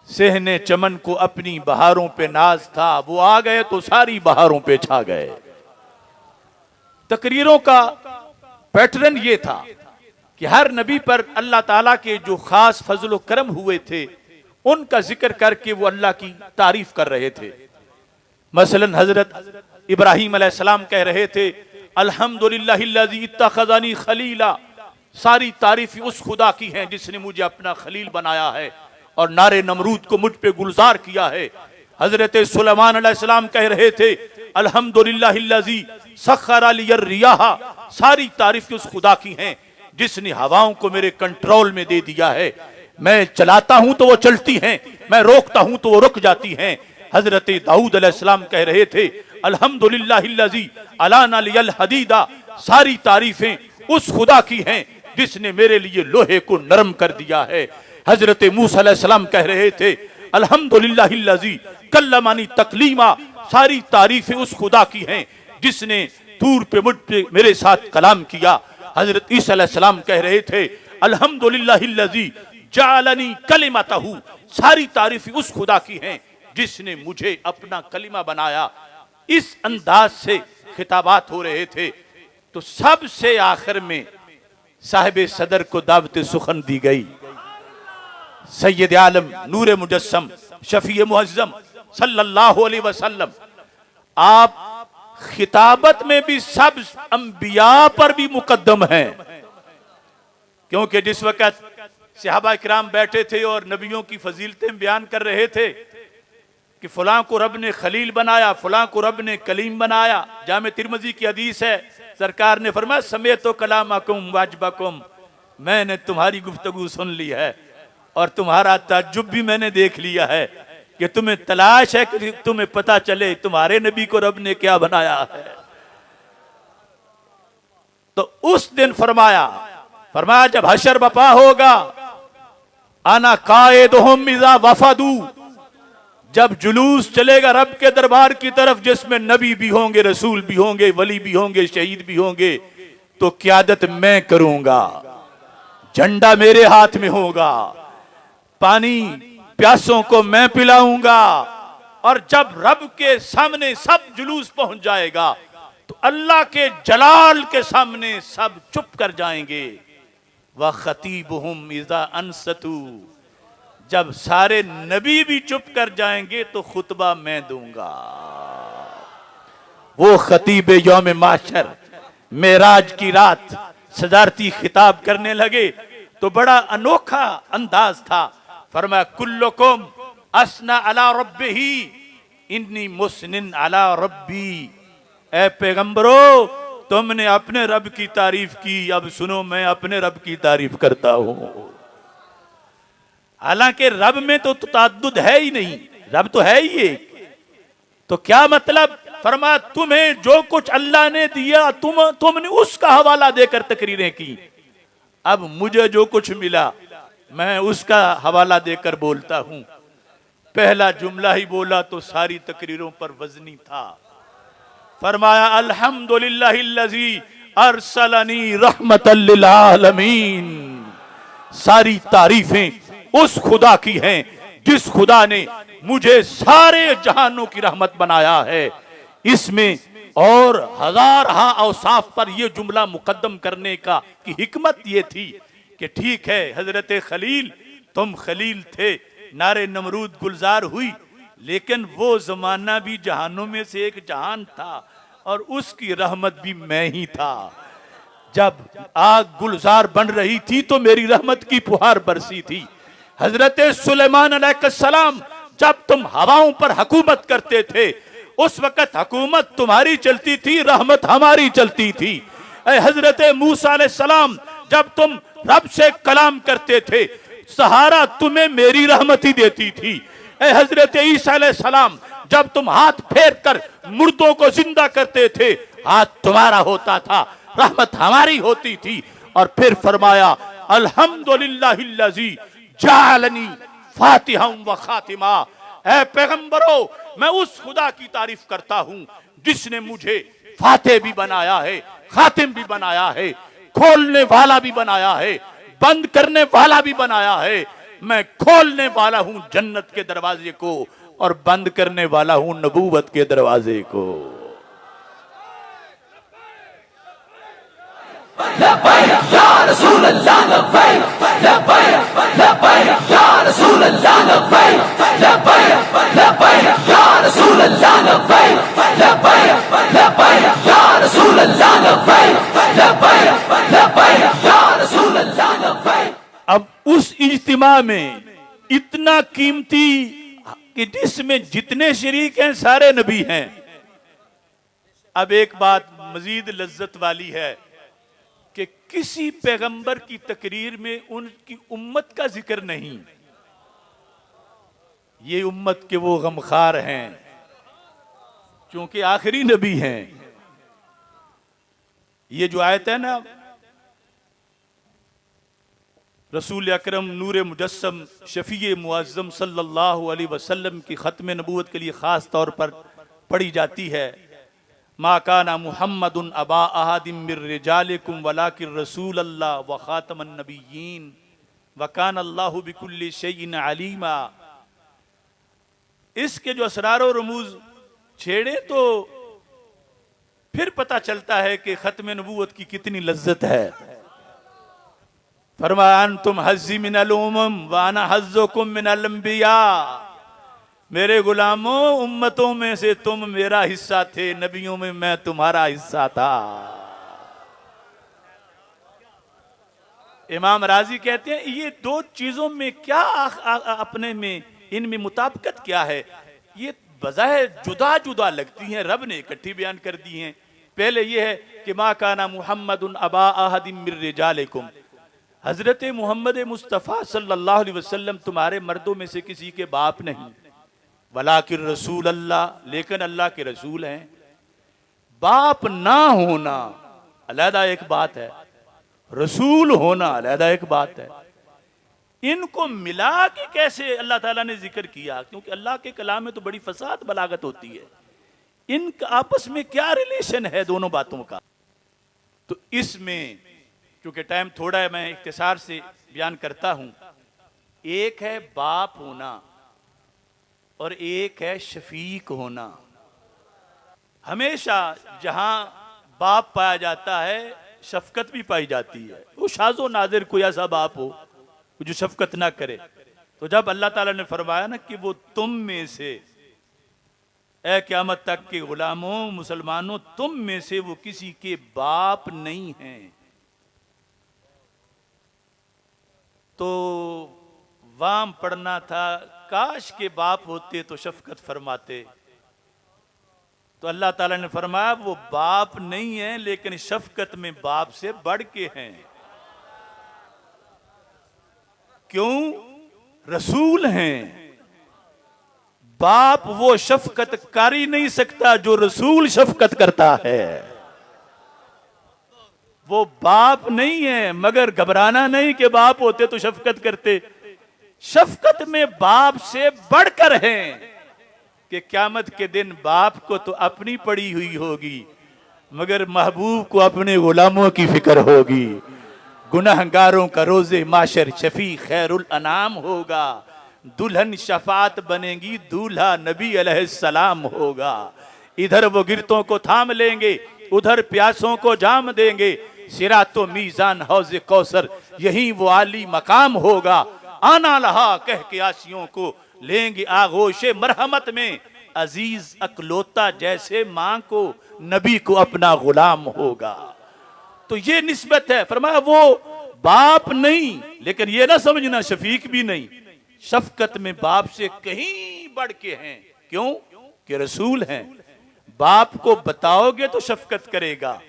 सेहने चमन को अपनी बहारों पे नाज था, वो आ गए तो सारी बहारों पे छा गए। तकरीरों का पैटर्न ये था कि हर नबी पर अल्लाह ताला के जो खास फजल करम हुए थे उनका जिक्र करके वो अल्लाह की तारीफ कर रहे थे। मसलन हजरत इब्राहीम अलैहिस्सलाम कह रहे थे अल्हम्दुलिल्लाहिल्लज़ी इत्तखज़नी खलीला, सारी तारीफ उस खुदा की है जिसने मुझे अपना खलील बनाया है और नारे नमरूद को मुझ पे गुलजार किया है। हजरत सुलेमान अलैहिस्सलाम कह रहे थे अल्हम्दुलिल्लाहिल्लज़ी सख्खर लियर रियाहा, सारी तारीफ उस खुदा की हैं जिसने हवाओं को मेरे कंट्रोल में दे दिया है। मैं चलाता हूं तो वो चलती हैं, मैं रोकता हूं तो वो रुक जाती हैं। हजरत दाऊद अलैहिस्सलाम कह रहे थे अल्हम्दुलिल्लाहिल्लज़ी अलाना लियल हदीदा, सारी तारीफें उस खुदा की हैं जिसने मेरे लिए लोहे को नरम कर दिया है। हजरत मूसा अलैहिस्सलाम कह रहे थे अल्हम्दुलिल्लाहिल्लज़ी कल्लमानी तकलीमा, सारी तारीफें उस खुदा की हैं जिसने तूर पे मुझ पे मेरे साथ कलाम किया। हजरत ईसा अलैहिस्सलाम कह रहे थे अल्हम्दुलिल्लाहिल्लज़ी जालनी कलिमतहू, सारी तारीफ उस खुदा की हैं जिसने मुझे अपना कलिमा बनाया। इस अंदाज से खिताबात हो रहे थे। तो सबसे आखिर में साहिब सदर को दावत सुखन दी गई। सैयद आलम नूर मुजस्सम शफी मुअज्जम सल्लल्लाहु अलैहि वसल्लम, आप खिताबत में भी सब अंबिया पर भी मुकद्दम हैं, क्योंकि जिस वक्त सहाबा किराम बैठे थे और नबियों की फजीलतें बयान कर रहे थे कि फलां को रब ने खलील बनाया, फलां को रब ने कलीम बनाया। जामे तिरमिज़ी की हदीस है, सरकार ने फरमाया समेतो कलामकुम वाजबकुम, मैंने तुम्हारी गुफ्तगू सुन ली है और तुम्हारा ताज्जुब भी मैंने देख लिया है कि तुम्हें तलाश है कि तुम्हें पता चले तुम्हारे नबी को रब ने क्या बनाया है। तो उस दिन फरमाया जब हशर बपा होगा, आना कायदुहुम इज़ा वफदू, जब जुलूस चलेगा रब के दरबार की तरफ जिसमें नबी भी होंगे, रसूल भी होंगे, वली भी होंगे, शहीद भी होंगे, तो क़यादत मैं करूंगा, झंडा मेरे हाथ में होगा, पानी प्यासों को मैं पिलाऊंगा। और जब रब के सामने सब जुलूस पहुंच जाएगा तो अल्लाह के जलाल के सामने सब चुप कर जाएंगे। व खतीबुहुम इज़ा अनसतू, जब सारे नबी भी चुप कर जाएंगे तो खुतबा मैं दूंगा। वो खतीब यौम माशर मेराज की रात सदारती खिताब करने लगे तो बड़ा अनोखा अंदाज था। फरमाया कुल्लुकुम असना अला रब्बिही इन्नी मुस्निन अला रब्बी, ए पैगंबरो तुमने अपने रब की तारीफ की, अब सुनो मैं अपने रब की तारीफ करता हूं। हालांकि रब में तो ताद्दुद है ही नहीं, रब तो है ही एक। तो क्या मतलब? फरमाया तुम्हें जो कुछ अल्लाह ने दिया तुमने उसका हवाला देकर तकरीरें की, अब मुझे जो कुछ मिला मैं उसका हवाला देकर बोलता हूं। पहला जुमला ही बोला तो सारी तकरीरों पर वजनी था। फरमाया अल्हम्दुलिल्लाहिल्लज़ी अरसलनी रहमतल लिल आलमीन, सारी तारीफें उस खुदा की हैं जिस खुदा ने मुझे सारे जहानों की रहमत बनाया है। इसमें और हजार औसाफ पर यह जुमला मुकद्दम करने का की हिकमत यह थी कि ठीक है हजरत खलील तुम खलील थे, नारे नमरूद गुलजार हुई, लेकिन वो जमाना भी जहानों में से एक जहान था और उसकी रहमत भी मैं ही था। जब आग गुलजार बन रही थी तो मेरी रहमत की फुहार बरसी थी। हजरत सुलेमान अलैहिस्सलाम जब तुम हवाओं पर हुकूमत करते थे उस वक्त हुकूमत तुम्हारी चलती थी, रहमत हमारी चलती थी। हजरत मूसा अलैहिस्सलाम जब तुम रब से कलाम करते थे सहारा तुम्हें मेरी रहमत ही देती थी। हजरत ईसा अलैहिस्सलाम जब तुम हाथ फेर कर मुर्दों को जिंदा करते थे हाथ तुम्हारा होता था, रहमत हमारी होती थी। और फिर फरमाया अल्हम्दुलिल्लाहिल्लज़ी जालनी फातिहा व खातिमा। ऐ पैगंबरों मैं उस खुदा की तारीफ करता हूं जिसने मुझे फातिह भी बनाया है, खातिम भी बनाया है, खोलने वाला भी बनाया है, बंद करने वाला भी बनाया है। मैं खोलने वाला हूं जन्नत के दरवाजे को और बंद करने वाला हूं नबूवत के दरवाजे को। लब्बैक या रसूल अल्लाह लब्बैक लब्बैक लब्बैक या रसूल अल्लाह लब्बैक लब्बैक लब्बैक या रसूल अल्लाह लब्बैक लब्बैक लब्बैक या रसूल अल्लाह लब्बैक लब्बैक लब्बैक या रसूल अल्लाह लब्बैक। अब उस इज्तिमा में इतना कीमती कि जिसमें जितने शरीक हैं सारे नबी हैं। अब एक बात मजीद लज्जत वाली है कि किसी पैगंबर की तकरीर में उनकी उम्मत का जिक्र नहीं। ये उम्मत के वो गमखार हैं क्योंकि आखिरी नबी हैं। ये जो आयत है ना रसूल अकरम नूर मुजस्सम शफी मुअज्जम सल्लल्लाहु अलैहि वसल्लम की खत्म नबूवत के लिए खास तौर पर पढ़ी जाती है। मा काना मुहम्मदुन अबा अहादिम मिर रिजालिकुम वलाकिन रसूल अल्लाह व खातमन नबिय्यीन व कान अल्लाहु बिकुल्लि शैइन अलीमा। इसके जो असरार और रमूज छेड़े तो फिर पता चलता है कि खत्म नबूवत की कितनी लज्जत है। फरमाया अंतुम हज़्ज़ी मिनल उमम व अना हज़्ज़ुकुम मिनल अंबिया। मेरे गुलामों उम्मतों में से तुम मेरा हिस्सा थे, नबियों में मैं तुम्हारा हिस्सा था। इमाम राजी कहते हैं ये दो चीजों में क्या अपने में इनमें मुताबिकत क्या है? ये बज़ाहिर जुदा जुदा लगती हैं, रब ने इकट्ठी बयान कर दी हैं। पहले ये है कि मा काना मुहम्मदुन अबा अहदिम मिर रिजालिकुम, हजरत मोहम्मद मुस्तफ़ा सल्लल्लाहु अलैहि वसल्लम तुम्हारे मर्दों में से किसी के बाप नहीं। वलाकिन रसूल अल्लाह, लेकिन अल्लाह के रसूल हैं। बाप ना होना अलहदा एक बात है, रसूल होना अलहदा एक बात है। इनको मिला के कैसे अल्लाह ताला ने जिक्र किया? क्योंकि अल्लाह के कलाम में तो बड़ी फसाद बलागत होती है। इनका आपस में क्या रिलेशन है दोनों बातों का? तो इसमें क्योंकि टाइम थोड़ा है मैं इख्तिसार से बयान करता हूं। एक है बाप होना और एक है शफीक होना। हमेशा जहां बाप पाया जाता है शफकत भी पाई जाती है। वो शाज़ो नादिर कोई ऐसा बाप हो जो शफकत ना करे। तो जब अल्लाह ताला ने फरमाया ना कि वो तुम में से, ए क़यामत तक के गुलामों मुसलमानों, तुम में से वो किसी के बाप नहीं हैं, तो वाम पढ़ना था काश के बाप होते तो शफकत फरमाते। तो अल्लाह ताला ने फरमाया वो बाप नहीं है लेकिन शफकत में बाप से बढ़ के हैं। क्यों? रसूल हैं। बाप वो शफकत कर ही नहीं सकता जो रसूल शफकत करता है। वो बाप नहीं है, मगर घबराना नहीं कि बाप होते तो शफकत करते। शफकत में बाप से बढ़कर हैं कि क़यामत के दिन बाप को तो अपनी पड़ी हुई होगी मगर महबूब को अपने गुलामों की फिक्र होगी। गुनहगारों का रोजे माशर शफी खैरुल अनाम होगा। दुल्हन शफात बनेगी, दूल्हा नबी अलैहिस्सलाम होगा। इधर वो गिरतों को थाम लेंगे, उधर प्यासों को जाम देंगे। सिरातो मीजान हौज़े कौसर, यही वो आली मकाम होगा। आना लहा कह के आसियों को लेंगे आगोश मरहमत में, अजीज अकलौता जैसे मां को नबी को अपना गुलाम होगा। तो ये निस्बत है। फरमाया वो बाप नहीं, लेकिन ये ना समझना शफीक भी नहीं, शफकत में बाप से कहीं बढ़ के हैं। क्यों? कि रसूल हैं। बाप को बताओगे तो शफकत करेगा,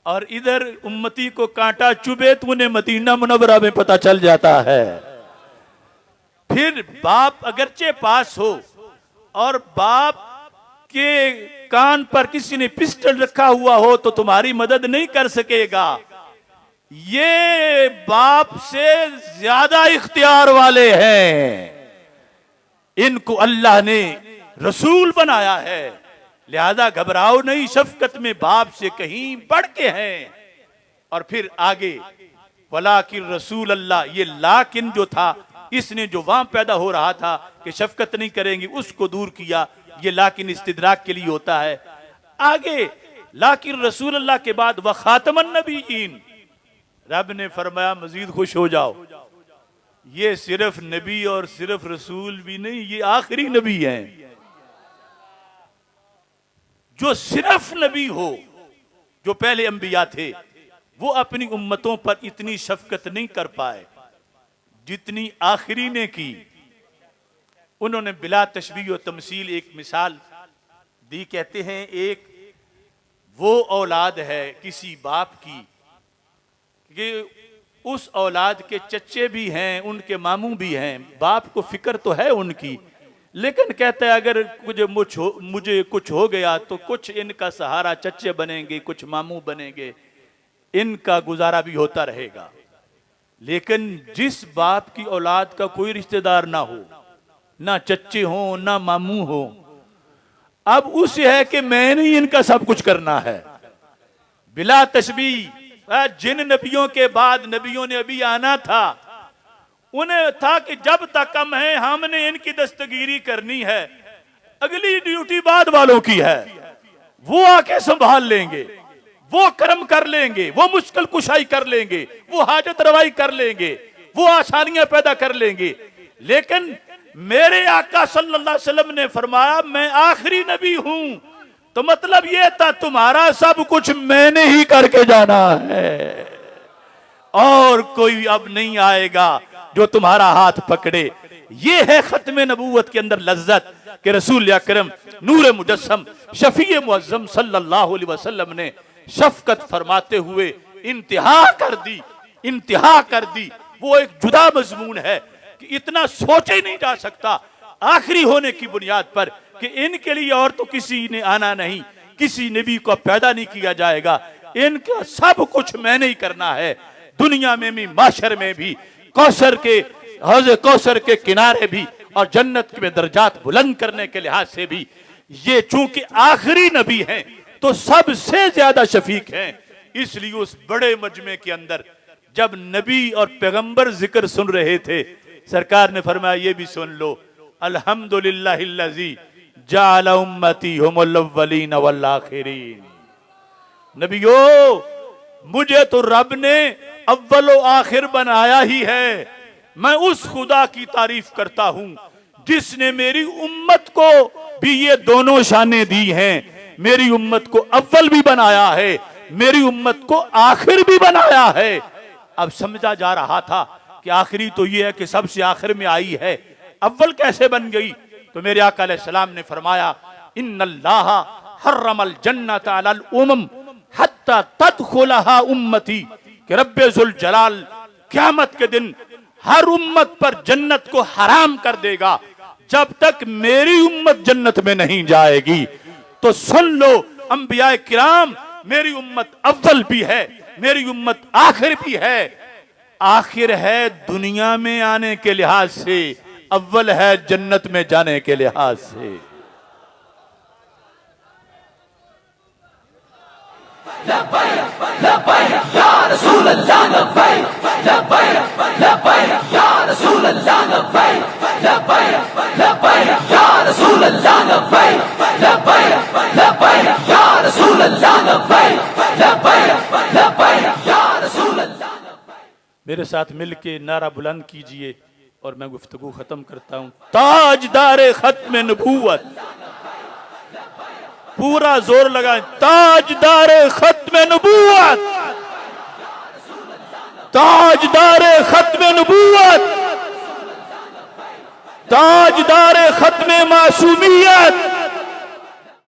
और इधर उम्मती को कांटा चुभे तो उन्हें मदीना मुनव्वरा में पता चल जाता है। फिर बाप अगरचे पास हो और बाप के कान पर किसी ने पिस्टल रखा हुआ हो तो तुम्हारी मदद नहीं कर सकेगा। ये बाप से ज्यादा इख्तियार वाले हैं, इनको अल्लाह ने रसूल बनाया है, लिहाजा घबराओ नहीं, शफकत में बाप से कहीं बढ़ के हैं। और फिर आगे वलाकिन रसूल अल्लाह, ये लाकिन जो था इसने जो वहां पैदा हो रहा था कि शफकत नहीं करेंगे उसको दूर किया। ये लाकिन इस्तिदराक के लिए होता है। आगे लाकिन रसूल अल्लाह के बाद वह खातमन नबीयीन, रब ने फरमाया मजीद खुश हो जाओ, ये सिर्फ नबी और सिर्फ रसूल भी नहीं, ये आखिरी नबी हैं। जो सिर्फ नबी हो, जो पहले अंबिया थे, वो अपनी उम्मतों पर इतनी शफकत नहीं कर पाए जितनी आखिरी ने की। उन्होंने बिला तशबीह व तमसील एक मिसाल दी। कहते हैं एक वो औलाद है किसी बाप की कि उस औलाद के चच्चे भी हैं, उनके मामू भी हैं, बाप को फिक्र तो है उनकी, लेकिन कहता है अगर मुझे कुछ हो गया तो कुछ इनका सहारा चच्चे बनेंगे, कुछ मामू बनेंगे, इनका गुजारा भी होता रहेगा। लेकिन जिस बाप की औलाद का कोई रिश्तेदार ना हो, ना चच्चे हो ना मामू हो, अब उसे है कि मैंने ही इनका सब कुछ करना है। बिला तशबीह जिन नबियों के बाद नबियों ने अभी आना था, उन्हें था कि जब तक हम हैं हमने इनकी दस्तगीरी करनी है, अगली ड्यूटी बाद वालों की है। वो आके संभाल लेंगे, वो कर्म कर लेंगे, वो मुश्किल कुशाई कर लेंगे, वो हाजत रवाई कर लेंगे, वो आसानियां पैदा कर लेंगे। लेकिन मेरे आका सल्लल्लाहु अलैहि वसल्लम ने फरमाया मैं आखिरी नबी हूं, तो मतलब ये था तुम्हारा सब कुछ मैंने ही करके जाना है, और कोई अब नहीं आएगा जो तुम्हारा हाथ पकड़े। ये है खत्म नबूवत के अंदर लज्जत कि रसूल अकरम नूर मुजस्सम शफीए मुअज्जम सल्लल्लाहु अलैहि वसल्लम ने शफकत फरमाते हुए इंतहा कर दी, इंतहा कर दी। वो एक जुदा मजमून है कि इतना सोचा ही नहीं जा सकता आखिरी होने की बुनियाद पर कि इनके लिए और तो किसी ने आना नहीं, किसी नबी को पैदा नहीं किया जाएगा, इनका सब कुछ मैंने ही करना है। दुनिया में भी, माशर में भी, कौसर के हौज़ कौसर के किनारे भी, और जन्नत में दर्जात बुलंद करने के लिहाज से भी, ये चूंकि आखिरी नबी हैं तो सबसे ज्यादा शफीक हैं। इसलिए उस बड़े मजमे के अंदर जब नबी और पैगंबर जिक्र सुन रहे थे, सरकार ने फरमाया ये भी सुन लो, अल्हम्दुलिल्लाहिल्लज़ी जअल उम्मती हुमुल अव्वलीन वल आखिरीन। नबियो, मुझे तो रब ने अव्वल व आखिर बनाया ही है। मैं उस खुदा की तारीफ करता हूं जिसने मेरी उम्मत को भी ये दोनों शानें दी हैं। मेरी उम्मत को अव्वल भी बनाया है, मेरी उम्मत को आखिर भी बनाया है। अब समझा जा रहा था कि आखिरी तो ये है कि सबसे आखिर में आई है, अव्वल कैसे बन गई? तो मेरे आका अलैहिस्सलाम ने फरमाया इन्नल्लाह हर्रमल जन्नत अलल उमम हत्ता तदखुलहा उम्मती, कि रब्बे जुल जलाल क़यामत के दिन हर उम्मत पर जन्नत को हराम कर देगा जब तक मेरी उम्मत जन्नत में नहीं जाएगी। तो सुन लो अंबिया किराम, मेरी उम्मत अव्वल भी है, मेरी उम्मत आखिर भी है। आखिर है दुनिया में आने के लिहाज से, अव्वल है जन्नत में जाने के लिहाज से। लब्बैक लब्बैक या रसूल अल्लाह, लब्बैक लब्बैक लब्बैक या रसूल अल्लाह, लब्बैक लब्बैक लब्बैक या रसूल अल्लाह, लब्बैक लब्बैक लब्बैक या रसूल अल्लाह, लब्बैक लब्बैक लब्बैक या रसूल अल्लाह। मेरे साथ मिलके नारा बुलंद कीजिए और मैं गुफ्तगू खत्म करता हूं। ताजदारे खत्म नबूवत, पूरा जोर लगाएं, ताजदारे खत्म नबूवत, ताजदारे खत्म नबूवत, ताजदारे खत्म मासूमियत,